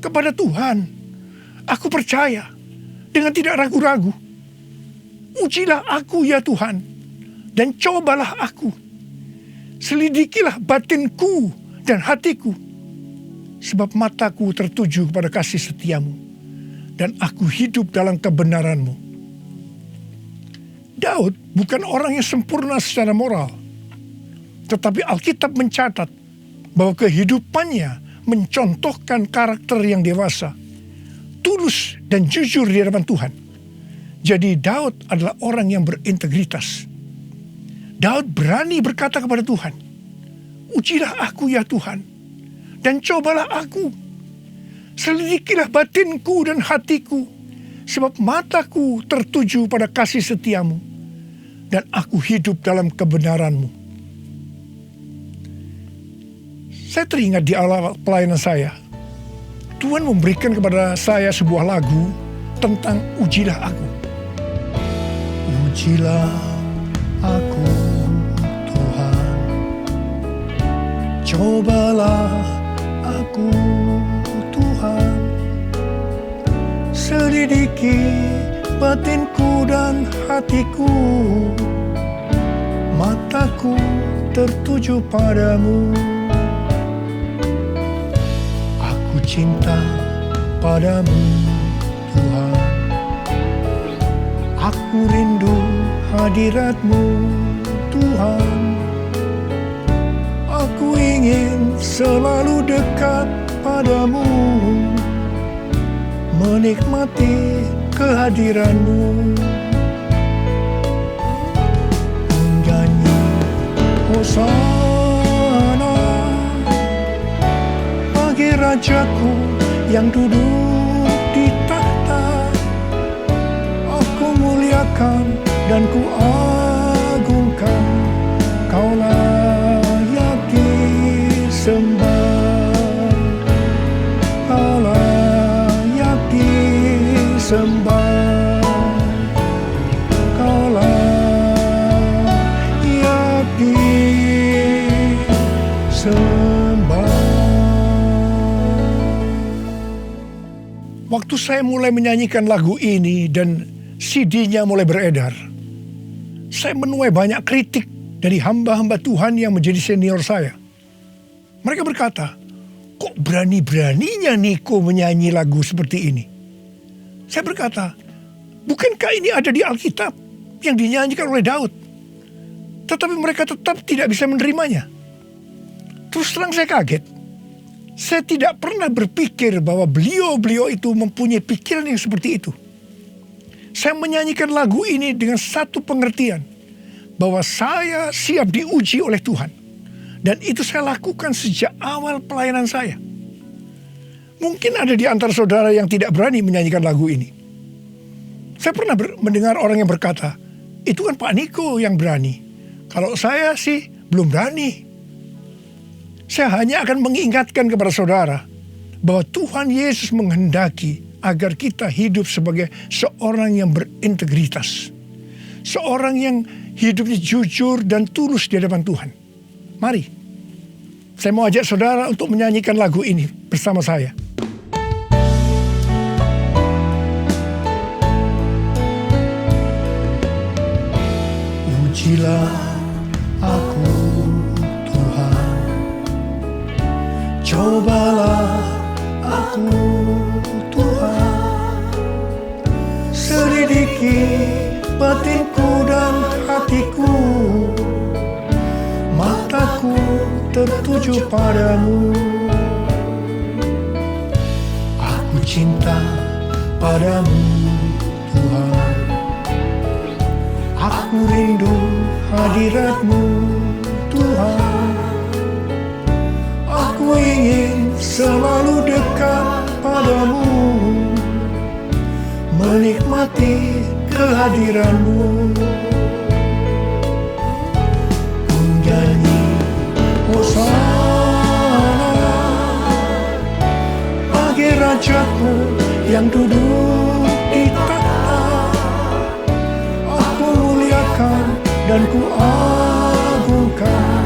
kepada Tuhan. Aku percaya dengan tidak ragu-ragu. Ujilah aku ya Tuhan, dan cobalah aku. Selidikilah batinku dan hatiku, sebab mataku tertuju kepada kasih setiamu, dan aku hidup dalam kebenaranmu." Daud bukan orang yang sempurna secara moral, tetapi Alkitab mencatat bahwa kehidupannya mencontohkan karakter yang dewasa, tulus dan jujur di hadapan Tuhan. Jadi Daud adalah orang yang berintegritas. Daud berani berkata kepada Tuhan, "Ujilah aku ya Tuhan, dan cobalah aku. Selidikilah batinku dan hatiku, sebab mataku tertuju pada kasih setiamu, dan aku hidup dalam kebenaranmu." Saya teringat di awal pelayanan saya, Tuhan memberikan kepada saya sebuah lagu tentang ujilah aku. Ujilah aku Tuhan, cobalah aku Tuhan, selidiki batinku dan hatiku, mataku tertuju padamu. Aku cinta padamu Tuhan, aku rindu hadirat-Mu Tuhan, aku ingin selalu dekat padamu, menikmati kehadiran-Mu. Menyanyi Hosana bagi Rajaku yang duduk di tahta. Aku muliakan dan ku agungkan, Kau layak disembah, Kau layak disembah, Kau layak disembah. Waktu saya mulai menyanyikan lagu ini dan CD-nya mulai beredar, saya menuai banyak kritik dari hamba-hamba Tuhan yang menjadi senior saya. Mereka berkata, "Kok berani-beraninya Niko menyanyi lagu seperti ini?" Saya berkata, "Bukankah ini ada di Alkitab yang dinyanyikan oleh Daud?" Tetapi mereka tetap tidak bisa menerimanya. Terus terang saya kaget. Saya tidak pernah berpikir bahwa beliau-beliau itu mempunyai pikiran yang seperti itu. Saya menyanyikan lagu ini dengan satu pengertian, bahwa saya siap diuji oleh Tuhan. Dan itu saya lakukan sejak awal pelayanan saya. Mungkin ada di antara saudara yang tidak berani menyanyikan lagu ini. Saya pernah mendengar orang yang berkata, "Itu kan Pak Niko yang berani. Kalau saya sih belum berani." Saya hanya akan mengingatkan kepada saudara bahwa Tuhan Yesus menghendaki agar kita hidup sebagai seorang yang berintegritas. Seorang yang hidupnya jujur dan tulus di hadapan Tuhan. Mari, saya mau ajak saudara untuk menyanyikan lagu ini bersama saya. Ujilah aku Tuhan, cobalah aku Tuhan, selidiki batinku dan hatiku, menuju padamu. Aku cinta padamu Tuhan. Aku rindu hadirat-Mu Tuhan. Aku ingin selalu dekat padamu, menikmati kehadiran-Mu. Ku nyanyi Hosana bagi Rajaku yang duduk di tahta. Aku muliakan dan ku agungkan,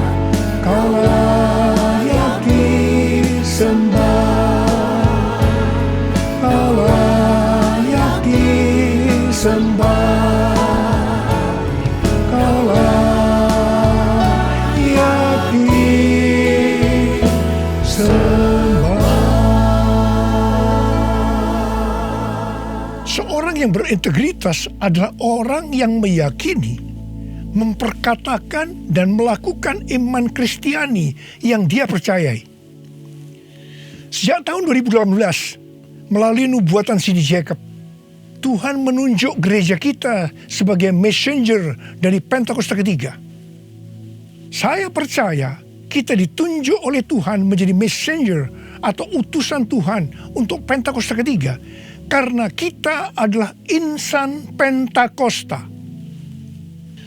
Kau layak disembah, Kau layak disembah, Kau layak disembah. Seorang yang berintegritas adalah orang yang meyakini, memperkatakan dan melakukan iman Kristiani yang dia percayai. Sejak tahun 2018, melalui nubuatan C.D. Jacob, Tuhan menunjuk gereja kita sebagai messenger dari Pentakosta ketiga. Saya percaya kita ditunjuk oleh Tuhan menjadi messenger atau utusan Tuhan untuk Pentakosta ketiga karena kita adalah insan Pentakosta.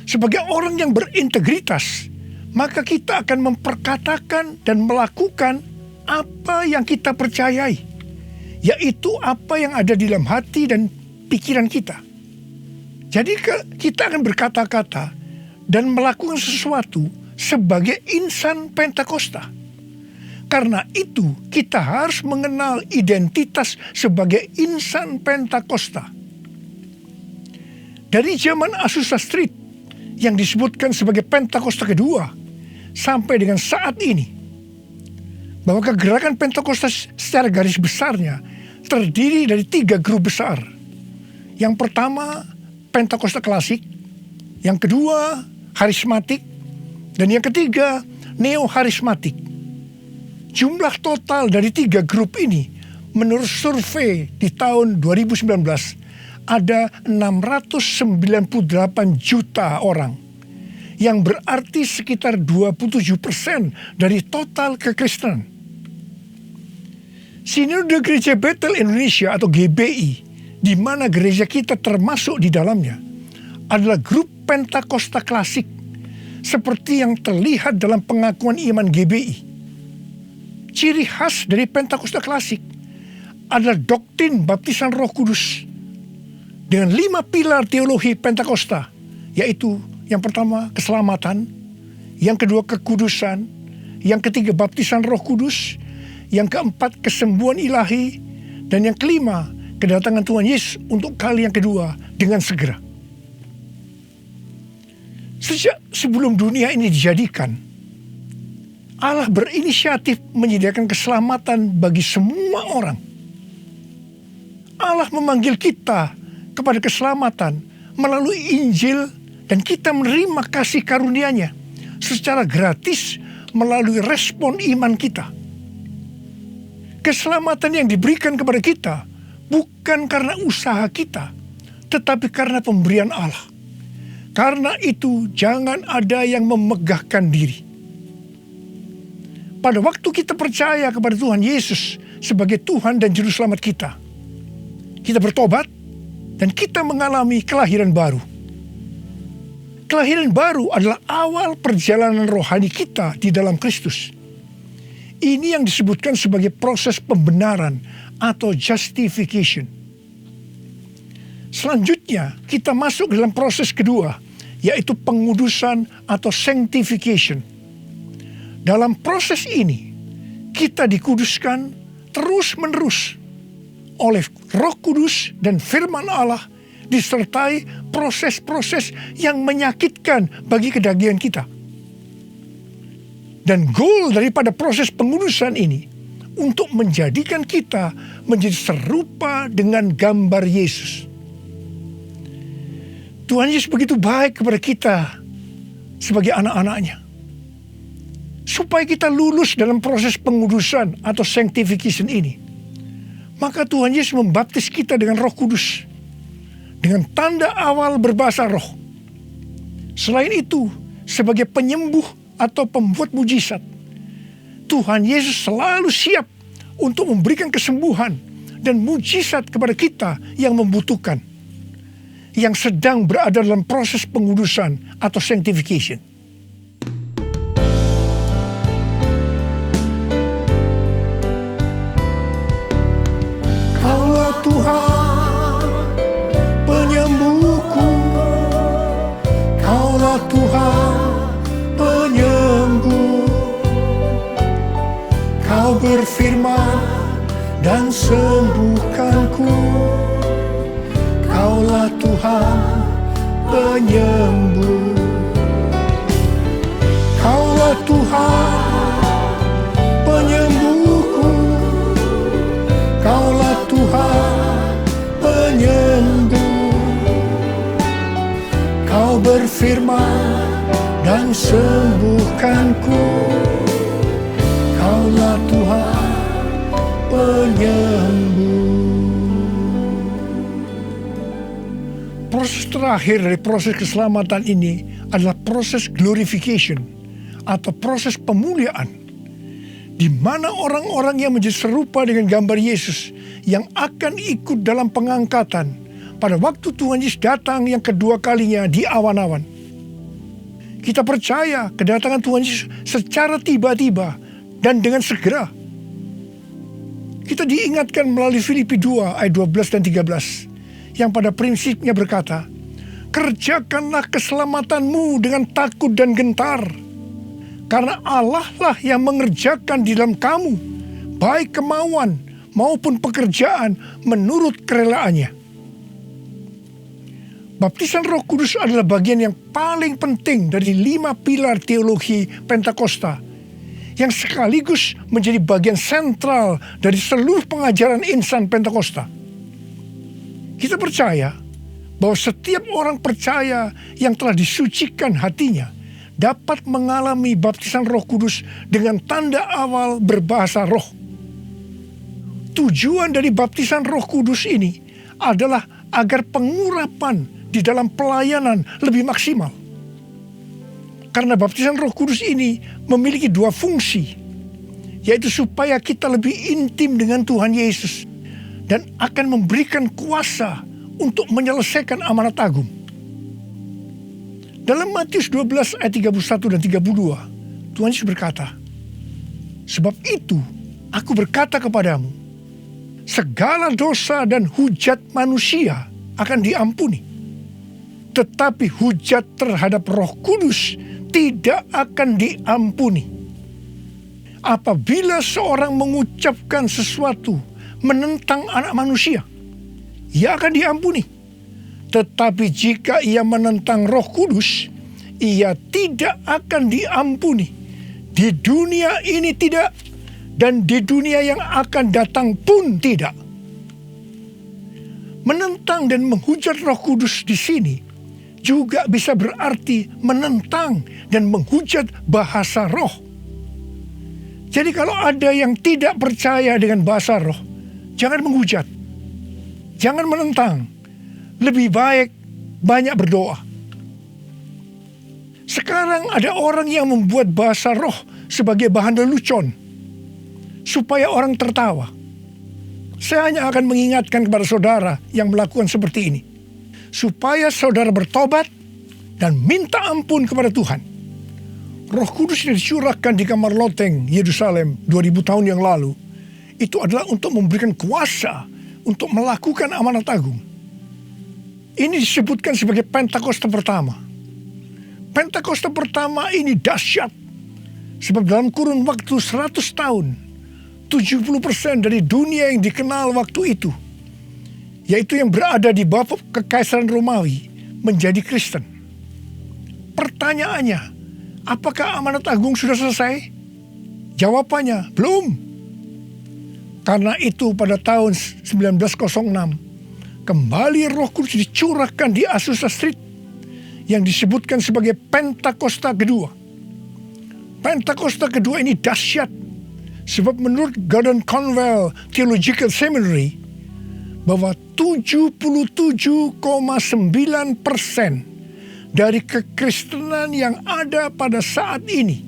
Sebagai orang yang berintegritas, maka kita akan memperkatakan dan melakukan apa yang kita percayai, yaitu apa yang ada di dalam hati dan pikiran kita. Jadi kita akan berkata-kata dan melakukan sesuatu sebagai insan Pentakosta. Karena itu kita harus mengenal identitas sebagai insan Pentakosta. Dari zaman Azusa Street yang disebutkan sebagai Pentakosta kedua sampai dengan saat ini, bahwa kegerakan Pentakosta secara garis besarnya terdiri dari 3 grup besar. Yang pertama Pentakosta klasik, yang kedua harismatik, dan yang ketiga neo-harismatik. Jumlah total dari 3 grup ini menurut survei di tahun 2019 ada 698 juta orang, yang berarti sekitar 27% dari total kekristenan. Sinode Gereja Bethel Indonesia atau GBI, di mana gereja kita termasuk di dalamnya, adalah grup Pentakosta klasik, seperti yang terlihat dalam pengakuan iman GBI. Ciri khas dari Pentakosta klasik adalah doktrin baptisan Roh Kudus dengan 5 pilar teologi Pentakosta, yaitu yang pertama keselamatan, yang kedua kekudusan, yang ketiga baptisan Roh Kudus, yang keempat kesembuhan ilahi, dan yang kelima kedatangan Tuhan Yesus untuk kali yang kedua dengan segera. Sejak sebelum dunia ini dijadikan, Allah berinisiatif menyediakan keselamatan bagi semua orang. Allah memanggil kita kepada keselamatan melalui Injil, dan kita menerima kasih karunia-Nya secara gratis melalui respon iman kita. Keselamatan yang diberikan kepada kita bukan karena usaha kita, tetapi karena pemberian Allah. Karena itu jangan ada yang memegahkan diri. Pada waktu kita percaya kepada Tuhan Yesus sebagai Tuhan dan Juru Selamat kita bertobat dan kita mengalami kelahiran baru. Kelahiran baru adalah awal perjalanan rohani kita di dalam Kristus. Ini yang disebutkan sebagai proses pembenaran atau justification. Selanjutnya kita masuk dalam proses kedua, yaitu pengudusan atau sanctification. Dalam proses ini kita dikuduskan terus-menerus oleh Roh Kudus dan firman Allah, disertai proses-proses yang menyakitkan bagi kedagingan kita. Dan goal daripada proses pengudusan ini untuk menjadikan kita menjadi serupa dengan gambar Yesus. Tuhan Yesus begitu baik kepada kita sebagai anak-anaknya. supaya kita lulus dalam proses pengudusan atau sanctification ini, maka Tuhan Yesus membaptis kita dengan Roh Kudus, dengan tanda awal berbahasa roh. Selain itu, sebagai penyembuh atau pembuat mujizat, Tuhan Yesus selalu siap untuk memberikan kesembuhan dan mujizat kepada kita yang membutuhkan, yang sedang berada dalam proses pengudusan atau sanctification. Kaulah Tuhan penyembuhku, Kaulah Tuhan penyembuh. Kau berfirman dan sembuhkanku. Kaulah Tuhan penyembuh. Kaulah Tuhan penyembuhku. Kaulah Tuhan penyembuh. Kau berfirman dan sembuhkanku. Kaulah Tuhan penyembuh. Proses terakhir dari proses keselamatan ini adalah proses glorification atau proses pemuliaan, di mana orang-orang yang menjadi serupa dengan gambar Yesus yang akan ikut dalam pengangkatan pada waktu Tuhan Yesus datang yang kedua kalinya di awan-awan. Kita percaya kedatangan Tuhan Yesus secara tiba-tiba dan dengan segera. Kita diingatkan melalui Filipi 2 ayat 12 dan 13 yang pada prinsipnya berkata, kerjakanlah keselamatanmu dengan takut dan gentar, karena Allah lah yang mengerjakan di dalam kamu baik kemauan maupun pekerjaan menurut kerelaannya. Baptisan Roh Kudus adalah bagian yang paling penting dari 5 pilar teologi Pentakosta, yang sekaligus menjadi bagian sentral dari seluruh pengajaran insan Pentakosta. Kita percaya bahwa setiap orang percaya yang telah disucikan hatinya dapat mengalami baptisan Roh Kudus dengan tanda awal berbahasa roh. Tujuan dari baptisan Roh Kudus ini adalah agar pengurapan di dalam pelayanan lebih maksimal. Karena baptisan Roh Kudus ini memiliki 2 fungsi, yaitu supaya kita lebih intim dengan Tuhan Yesus dan akan memberikan kuasa untuk menyelesaikan amanat agung. Dalam Matius 12 ayat 31 dan 32, Tuhan Yesus berkata, sebab itu aku berkata kepadamu, segala dosa dan hujat manusia akan diampuni, tetapi hujat terhadap Roh Kudus tidak akan diampuni. Apabila seorang mengucapkan sesuatu menentang anak manusia, ia akan diampuni. Tetapi jika ia menentang Roh Kudus, ia tidak akan diampuni. Di dunia ini tidak, dan di dunia yang akan datang pun tidak. Menentang dan menghujat Roh Kudus di sini juga bisa berarti menentang dan menghujat bahasa roh. Jadi kalau ada yang tidak percaya dengan bahasa roh, jangan menghujat, jangan menentang. Lebih baik banyak berdoa. Sekarang ada orang yang membuat bahasa roh sebagai bahan lelucon, supaya orang tertawa. Saya hanya akan mengingatkan kepada saudara yang melakukan seperti ini, supaya saudara bertobat dan minta ampun kepada Tuhan. Roh Kudus yang dicurahkan di kamar loteng Yerusalem 2000 tahun yang lalu, itu adalah untuk memberikan kuasa untuk melakukan amanat agung. Ini disebutkan sebagai Pentakosta pertama. Pentakosta pertama ini dahsyat, sebab dalam kurun waktu 100 tahun, 70% dari dunia yang dikenal waktu itu, yaitu yang berada di bawah kekaisaran Romawi, menjadi Kristen. Pertanyaannya, apakah amanat agung sudah selesai? Jawabannya, belum. Karena itu pada tahun 1906, kembali Roh Kudus dicurahkan di Azusa Street yang disebutkan sebagai Pentakosta kedua. Pentakosta kedua ini dahsyat. Sebab menurut Gordon Conwell Theological Seminary, bahwa 77,9% dari kekristenan yang ada pada saat ini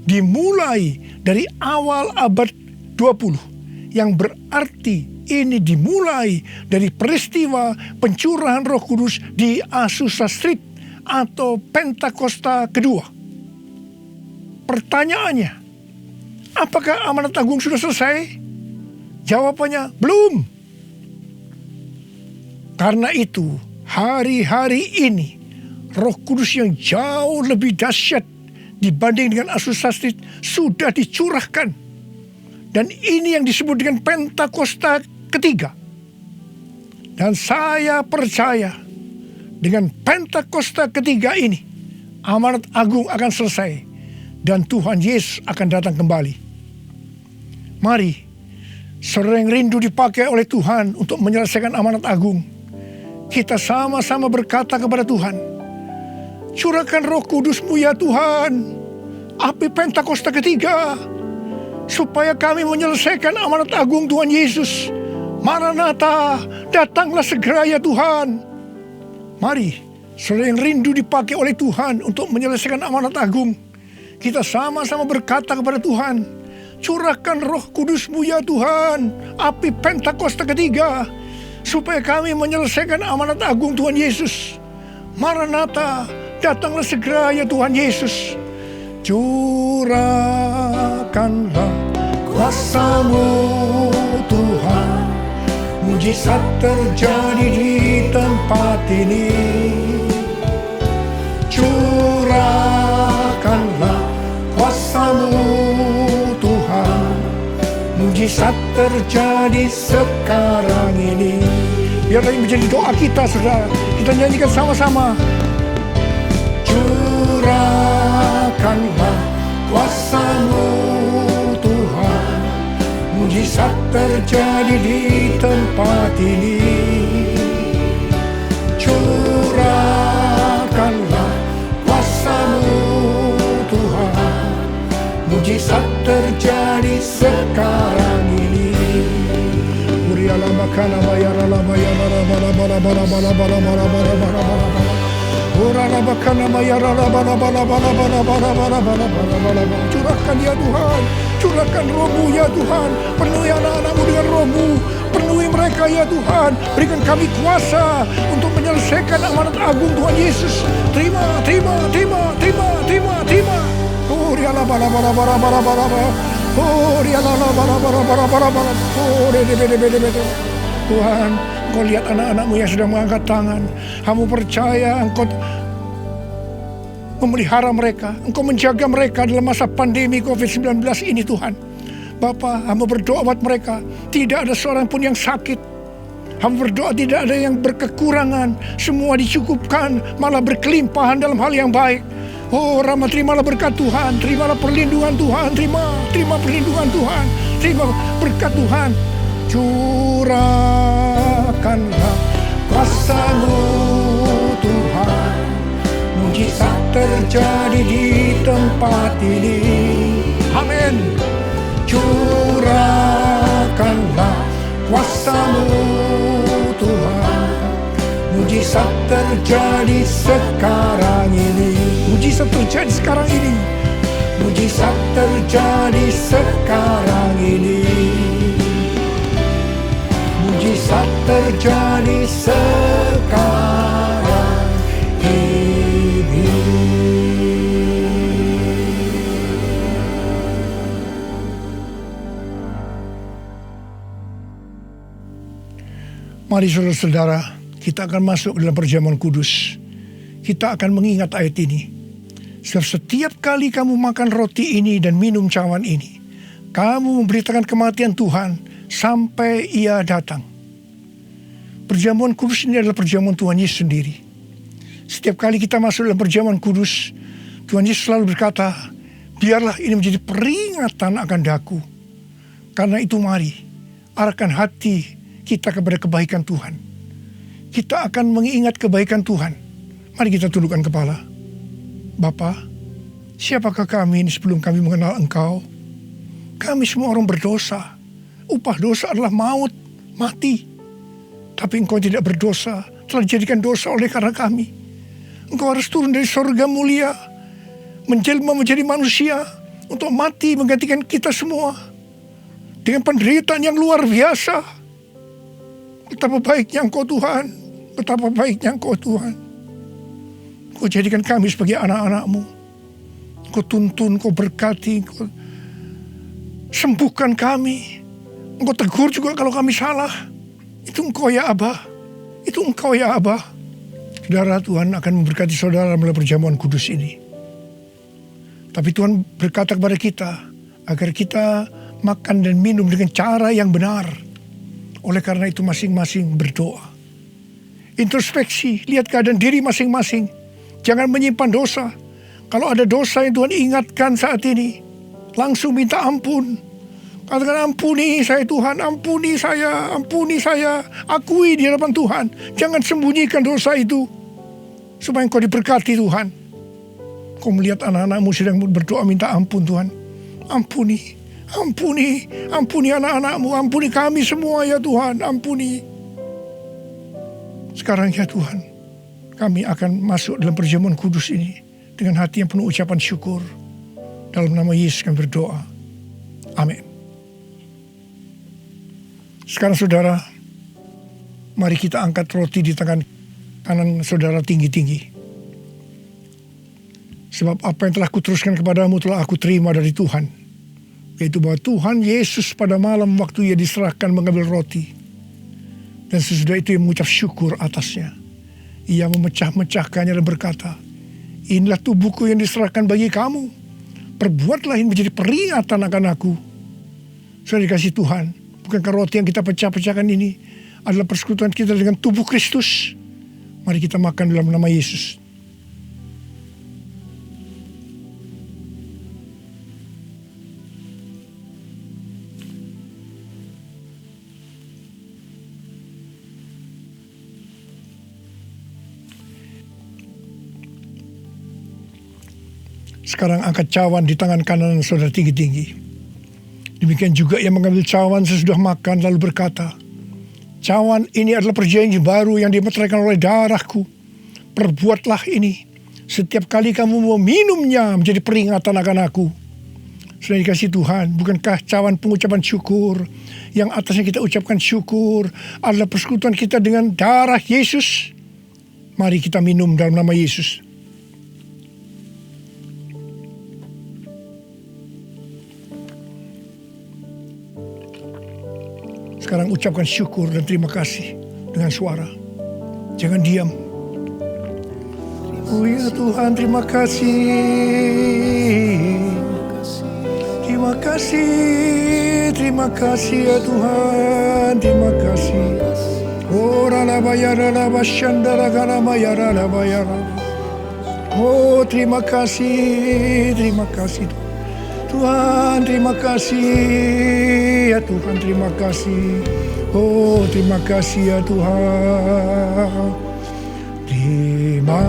dimulai dari awal abad 20, yang berarti ini dimulai dari peristiwa pencurahan Roh Kudus di Azusa Street atau Pentakosta kedua. Pertanyaannya, apakah amanat agung sudah selesai? Jawabannya belum. Karena itu, hari-hari ini Roh Kudus yang jauh lebih dahsyat dibanding dengan Azusa Street sudah dicurahkan. Dan ini yang disebut dengan Pentakosta ketiga. Dan saya percaya dengan Pentakosta ketiga ini, amanat agung akan selesai dan Tuhan Yesus akan datang kembali. Mari, saudara yang rindu dipakai oleh Tuhan untuk menyelesaikan amanat agung, kita sama-sama berkata kepada Tuhan, curahkan Roh Kudus-Mu ya Tuhan, api Pentakosta ketiga, supaya kami menyelesaikan amanat agung Tuhan Yesus. Maranatha, datanglah segera ya Tuhan. Mari, saudara yang rindu dipakai oleh Tuhan untuk menyelesaikan amanat agung, kita sama-sama berkata kepada Tuhan, curahkan Roh Kudus-Mu ya Tuhan, api Pentakosta ketiga, supaya kami menyelesaikan amanat agung Tuhan Yesus. Maranatha, datanglah segera ya Tuhan Yesus. Curahkanlah kuasa-Mu Tuhan, mujizat terjadi di tempat ini. Curahkanlah kuasa-Mu Tuhan, mujizat terjadi sekarang ini. Biarlah ini menjadi doa kita, saudara. Kita nyanyikan sama-sama. Curahkanlah kuasa-Mu Tuhan, mujizat terjadi di tempat ini. Curahkanlah kuasa-Mu Tuhan, mujizat terjadi sekarang ini. Muriala makana bayara la bayara la bala bala bala bala bala bala bala bala bala. Urala bakana bayara la bala bala bala bala bala bala bala bala bala. Curahkan ya Tuhan, curahkan Roh-Mu ya Tuhan, penuhi anak-anak-Mu dengan Roh-Mu, penuhi mereka ya Tuhan, berikan kami kuasa untuk menyelesaikan amanat agung Tuhan Yesus. Terima, terima, terima, terima, terima, terima. Oh, riala bala bala bala bala bala bala. Oh, riala bala bala bala bala bala. Oh, de. Tuhan, Engkau lihat anak-anak-Mu yang sedang mengangkat tangan. Kamu percaya Engkau memelihara mereka, Engkau menjaga mereka dalam masa pandemi COVID-19 ini Tuhan. Bapa, hamba berdoa buat mereka, tidak ada seorang pun yang sakit. Hamba berdoa tidak ada yang berkekurangan, semua dicukupkan, malah berkelimpahan dalam hal yang baik. Oh Rama, terimalah berkat Tuhan, terimalah perlindungan Tuhan, terima perlindungan Tuhan, terima berkat Tuhan. Curahkanlah kuasa-Mu Tuhan, mujizat terjadi di tempat ini. Amin. Curahkanlah kuasa-Mu Tuhan, mujizat terjadi sekarang ini. Mujizat terjadi sekarang ini. Mujizat terjadi sekarang ini. Mujizat terjadi sekarang ini. Mari saudara-saudara, kita akan masuk dalam perjamuan kudus. Kita akan mengingat ayat ini. Sebab setiap kali kamu makan roti ini dan minum cawan ini, kamu memberitakan kematian Tuhan sampai Ia datang. Perjamuan kudus ini adalah perjamuan Tuhan Yesus sendiri. Setiap kali kita masuk dalam perjamuan kudus, Tuhan Yesus selalu berkata, biarlah ini menjadi peringatan akan daku. Karena itu mari, arahkan hati kita kepada kebaikan Tuhan. Kita akan mengingat kebaikan Tuhan. Mari kita tundukkan kepala. Bapa, Siapakah kami ini sebelum kami mengenal Engkau? Kami semua orang berdosa. Upah dosa adalah maut, mati. Tapi Engkau tidak berdosa, telah dijadikan dosa oleh karena kami. Engkau harus turun dari surga mulia, menjelma menjadi manusia, untuk mati menggantikan kita semua. Dengan penderitaan yang luar biasa. Betapa baiknya Engkau Tuhan, betapa baiknya Engkau Tuhan. Engkau jadikan kami sebagai anak-anak-Mu. Engkau tuntun, Engkau berkati, Engkau sembuhkan kami. Engkau tegur juga kalau kami salah. Itu Engkau ya Abah. Itu Engkau ya Abah. Saudara, Tuhan akan memberkati saudara melalui perjamuan kudus ini. Tapi Tuhan berkata kepada kita, agar kita makan dan minum dengan cara yang benar. Oleh karena itu masing-masing berdoa. Introspeksi, lihat keadaan diri masing-masing. Jangan menyimpan dosa. Kalau ada dosa yang Tuhan ingatkan saat ini, langsung minta ampun. Katakan, ampuni saya Tuhan, ampuni saya, akui di hadapan Tuhan. Jangan sembunyikan dosa itu, supaya Engkau diberkati Tuhan. Kau melihat anak-anak-Mu sedang berdoa minta ampun Tuhan. Ampuni anak-anak-Mu, ampuni kami semua ya Tuhan, ampuni. Sekarang ya Tuhan, kami akan masuk dalam perjamuan kudus ini dengan hati yang penuh ucapan syukur. Dalam nama Yesus kami berdoa. Amin. Sekarang saudara, mari kita angkat roti di tangan kanan saudara tinggi-tinggi. Sebab apa yang telah kuteruskan kepadamu telah aku terima dari Tuhan. Yaitu bahwa Tuhan Yesus pada malam waktu ia diserahkan mengambil roti. Dan sesudah itu ia mengucap syukur atasnya. Ia memecah-mecahkannya dan berkata, inilah tubuhku yang diserahkan bagi kamu. Perbuatlah ini menjadi peringatan akan aku. Saudara dikasih Tuhan, bukankah roti yang kita pecah-pecahkan ini adalah persekutuan kita dengan tubuh Kristus? Mari kita makan dalam nama Yesus. Sekarang angkat cawan di tangan kanan saudara tinggi-tinggi. Demikian juga yang mengambil cawan sesudah makan lalu berkata, cawan ini adalah perjanjian baru yang dimeteraikan oleh darahku. Perbuatlah ini setiap kali kamu mau minumnya menjadi peringatan akan aku. Sudah dikasih Tuhan, bukankah cawan pengucapan syukur yang atasnya kita ucapkan syukur adalah persekutuan kita dengan darah Yesus? Mari kita minum dalam nama Yesus. Sekarang ucapkan syukur dan terima kasih dengan suara. Jangan diam. Oh ya Tuhan, terima kasih. Terima kasih ya Tuhan, terima kasih. Oh Oh terima kasih Tuhan, terima kasih ya Tuhan, terima kasih. Oh terima kasih ya Tuhan. Terima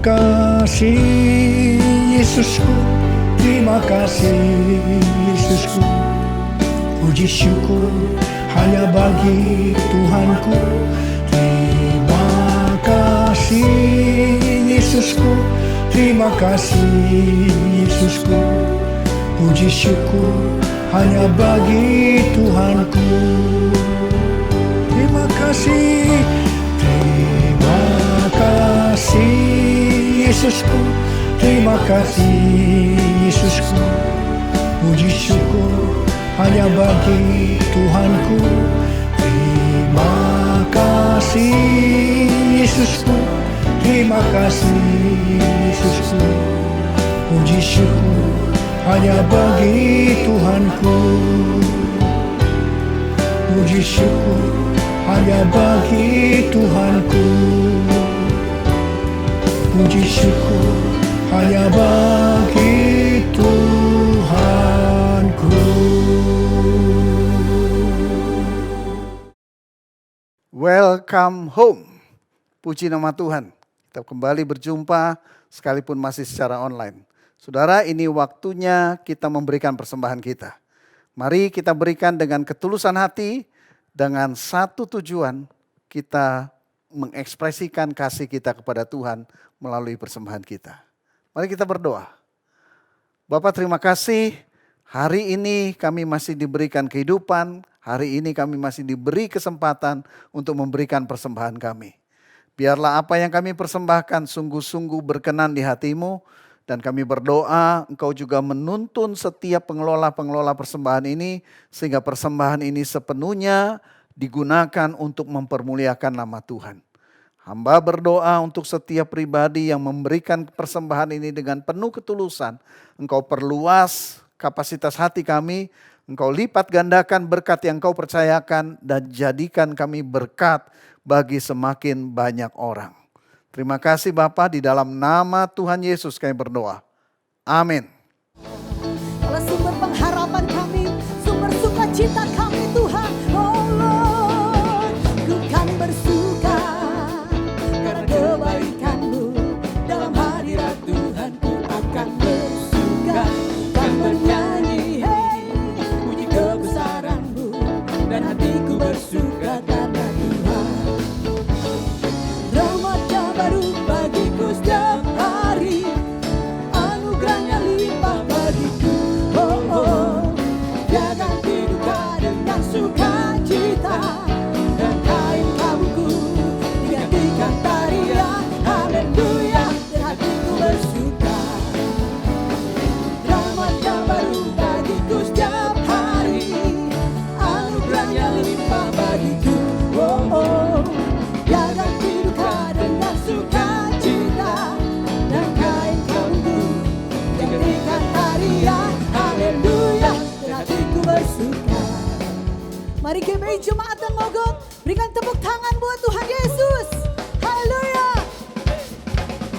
kasih Yesusku, terima kasih Yesusku. Puji syukur hanya bagi Tuhanku. Terima kasih Yesusku, terima kasih Yesusku. Puji syukur hanya bagi Tuhanku. Terima kasih Yesusku, terima kasih Yesusku. Puji syukur hanya bagi Tuhanku. Terima kasih Yesusku, terima kasih Yesusku. Puji syukur hanya bagi Tuhanku. Puji syukur hanya bagi Tuhanku. Puji syukur hanya bagi Tuhanku. Welcome home. Puji nama Tuhan. Kita kembali berjumpa sekalipun masih secara online. Saudara, ini waktunya kita memberikan persembahan kita. Mari kita berikan dengan ketulusan hati, dengan satu tujuan, kita mengekspresikan kasih kita kepada Tuhan melalui persembahan kita. Mari kita berdoa. Bapa, terima kasih, hari ini kami masih diberikan kehidupan, hari ini kami masih diberi kesempatan untuk memberikan persembahan kami. Biarlah apa yang kami persembahkan sungguh-sungguh berkenan di hati-Mu, dan kami berdoa Engkau juga menuntun setiap pengelola-pengelola persembahan ini, sehingga persembahan ini sepenuhnya digunakan untuk mempermuliakan nama Tuhan. Hamba berdoa untuk setiap pribadi yang memberikan persembahan ini dengan penuh ketulusan. Engkau perluas kapasitas hati kami, Engkau lipat gandakan berkat yang Engkau percayakan, dan jadikan kami berkat bagi semakin banyak orang. Terima kasih Bapa, di dalam nama Tuhan Yesus kami berdoa. Amin. Allah sumber pengharapan kami, sumber sukacita kami Tuhan. Oh Lord, ku kan bersuka karena kebaikan-Mu. Dalam hadirat Tuhan ku akan bersuka, kan bernyanyi, hey, puji kebesaran-Mu. Dan hatiku bersuka karena Tuhan. Remaja baru bagiku setiap hari, anugerahnya limpah bagiku. Oh oh, Dia ganti duka dengan sukacita, dan kain kabuku digantikan tarian. Haleluya, dan hatiku bersuka. Remaja baru bagiku setiap hari, anugerahnya limpah bagiku. Oh oh, Dia ganti duka dengan sukacita, dan kain kabuku digantikan tarian. Haleluya, dan hatiku bersuka. Mari GBI Jemaat dan Mogot berikan tepuk tangan buat Tuhan Yesus. Haleluya.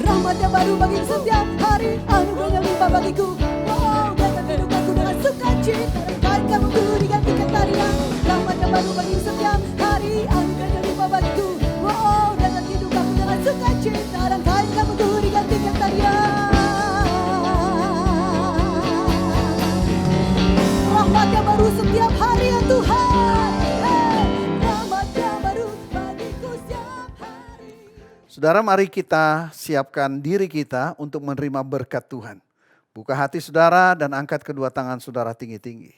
Rahmat-Nya baru bagi setiap hari, anugerahnya limpah bagiku. Oh, Dia ganti dukaku dengan sukacita, dan kain kabuku digantikan tarian. Rahmat-Nya baru bagi setiap hari, anugerahnya limpah bagiku. Oh, Dia ganti dukaku dengan sukacita, dan kain kabuku digantikan tarian. Rahmat-Nya baru setiap hari ya Tuhan. Hey, Rahmat-Nya baru bagiku setiap hari. Saudara, mari kita siapkan diri kita untuk menerima berkat Tuhan. Buka hati saudara dan angkat kedua tangan saudara tinggi-tinggi.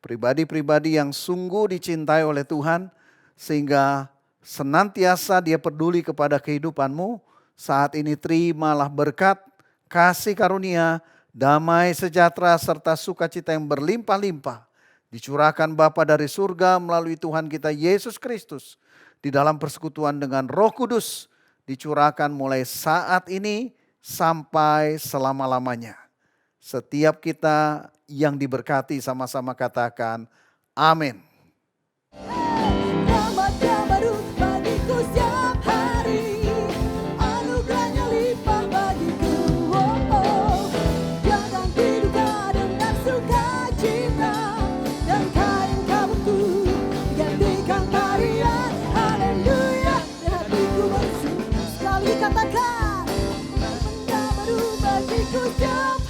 Pribadi-pribadi yang sungguh dicintai oleh Tuhan, sehingga senantiasa Dia peduli kepada kehidupanmu. Saat ini terimalah berkat, kasih karunia, damai sejahtera serta sukacita yang berlimpah-limpah dicurahkan Bapa dari surga melalui Tuhan kita Yesus Kristus, di dalam persekutuan dengan Roh Kudus, dicurahkan mulai saat ini sampai selama-lamanya. Setiap kita yang diberkati sama-sama katakan amin. Rahmat-Nya baru bagiku setiap hari, anugerahnya limpah bagiku. Oh oh, Dia ganti duka dengan sukacita, dan kain kabuku digantikan tarian. Haleluya, dan hatiku bersuka. Sekali katakan, Rahmat-Nya baru bagiku setiap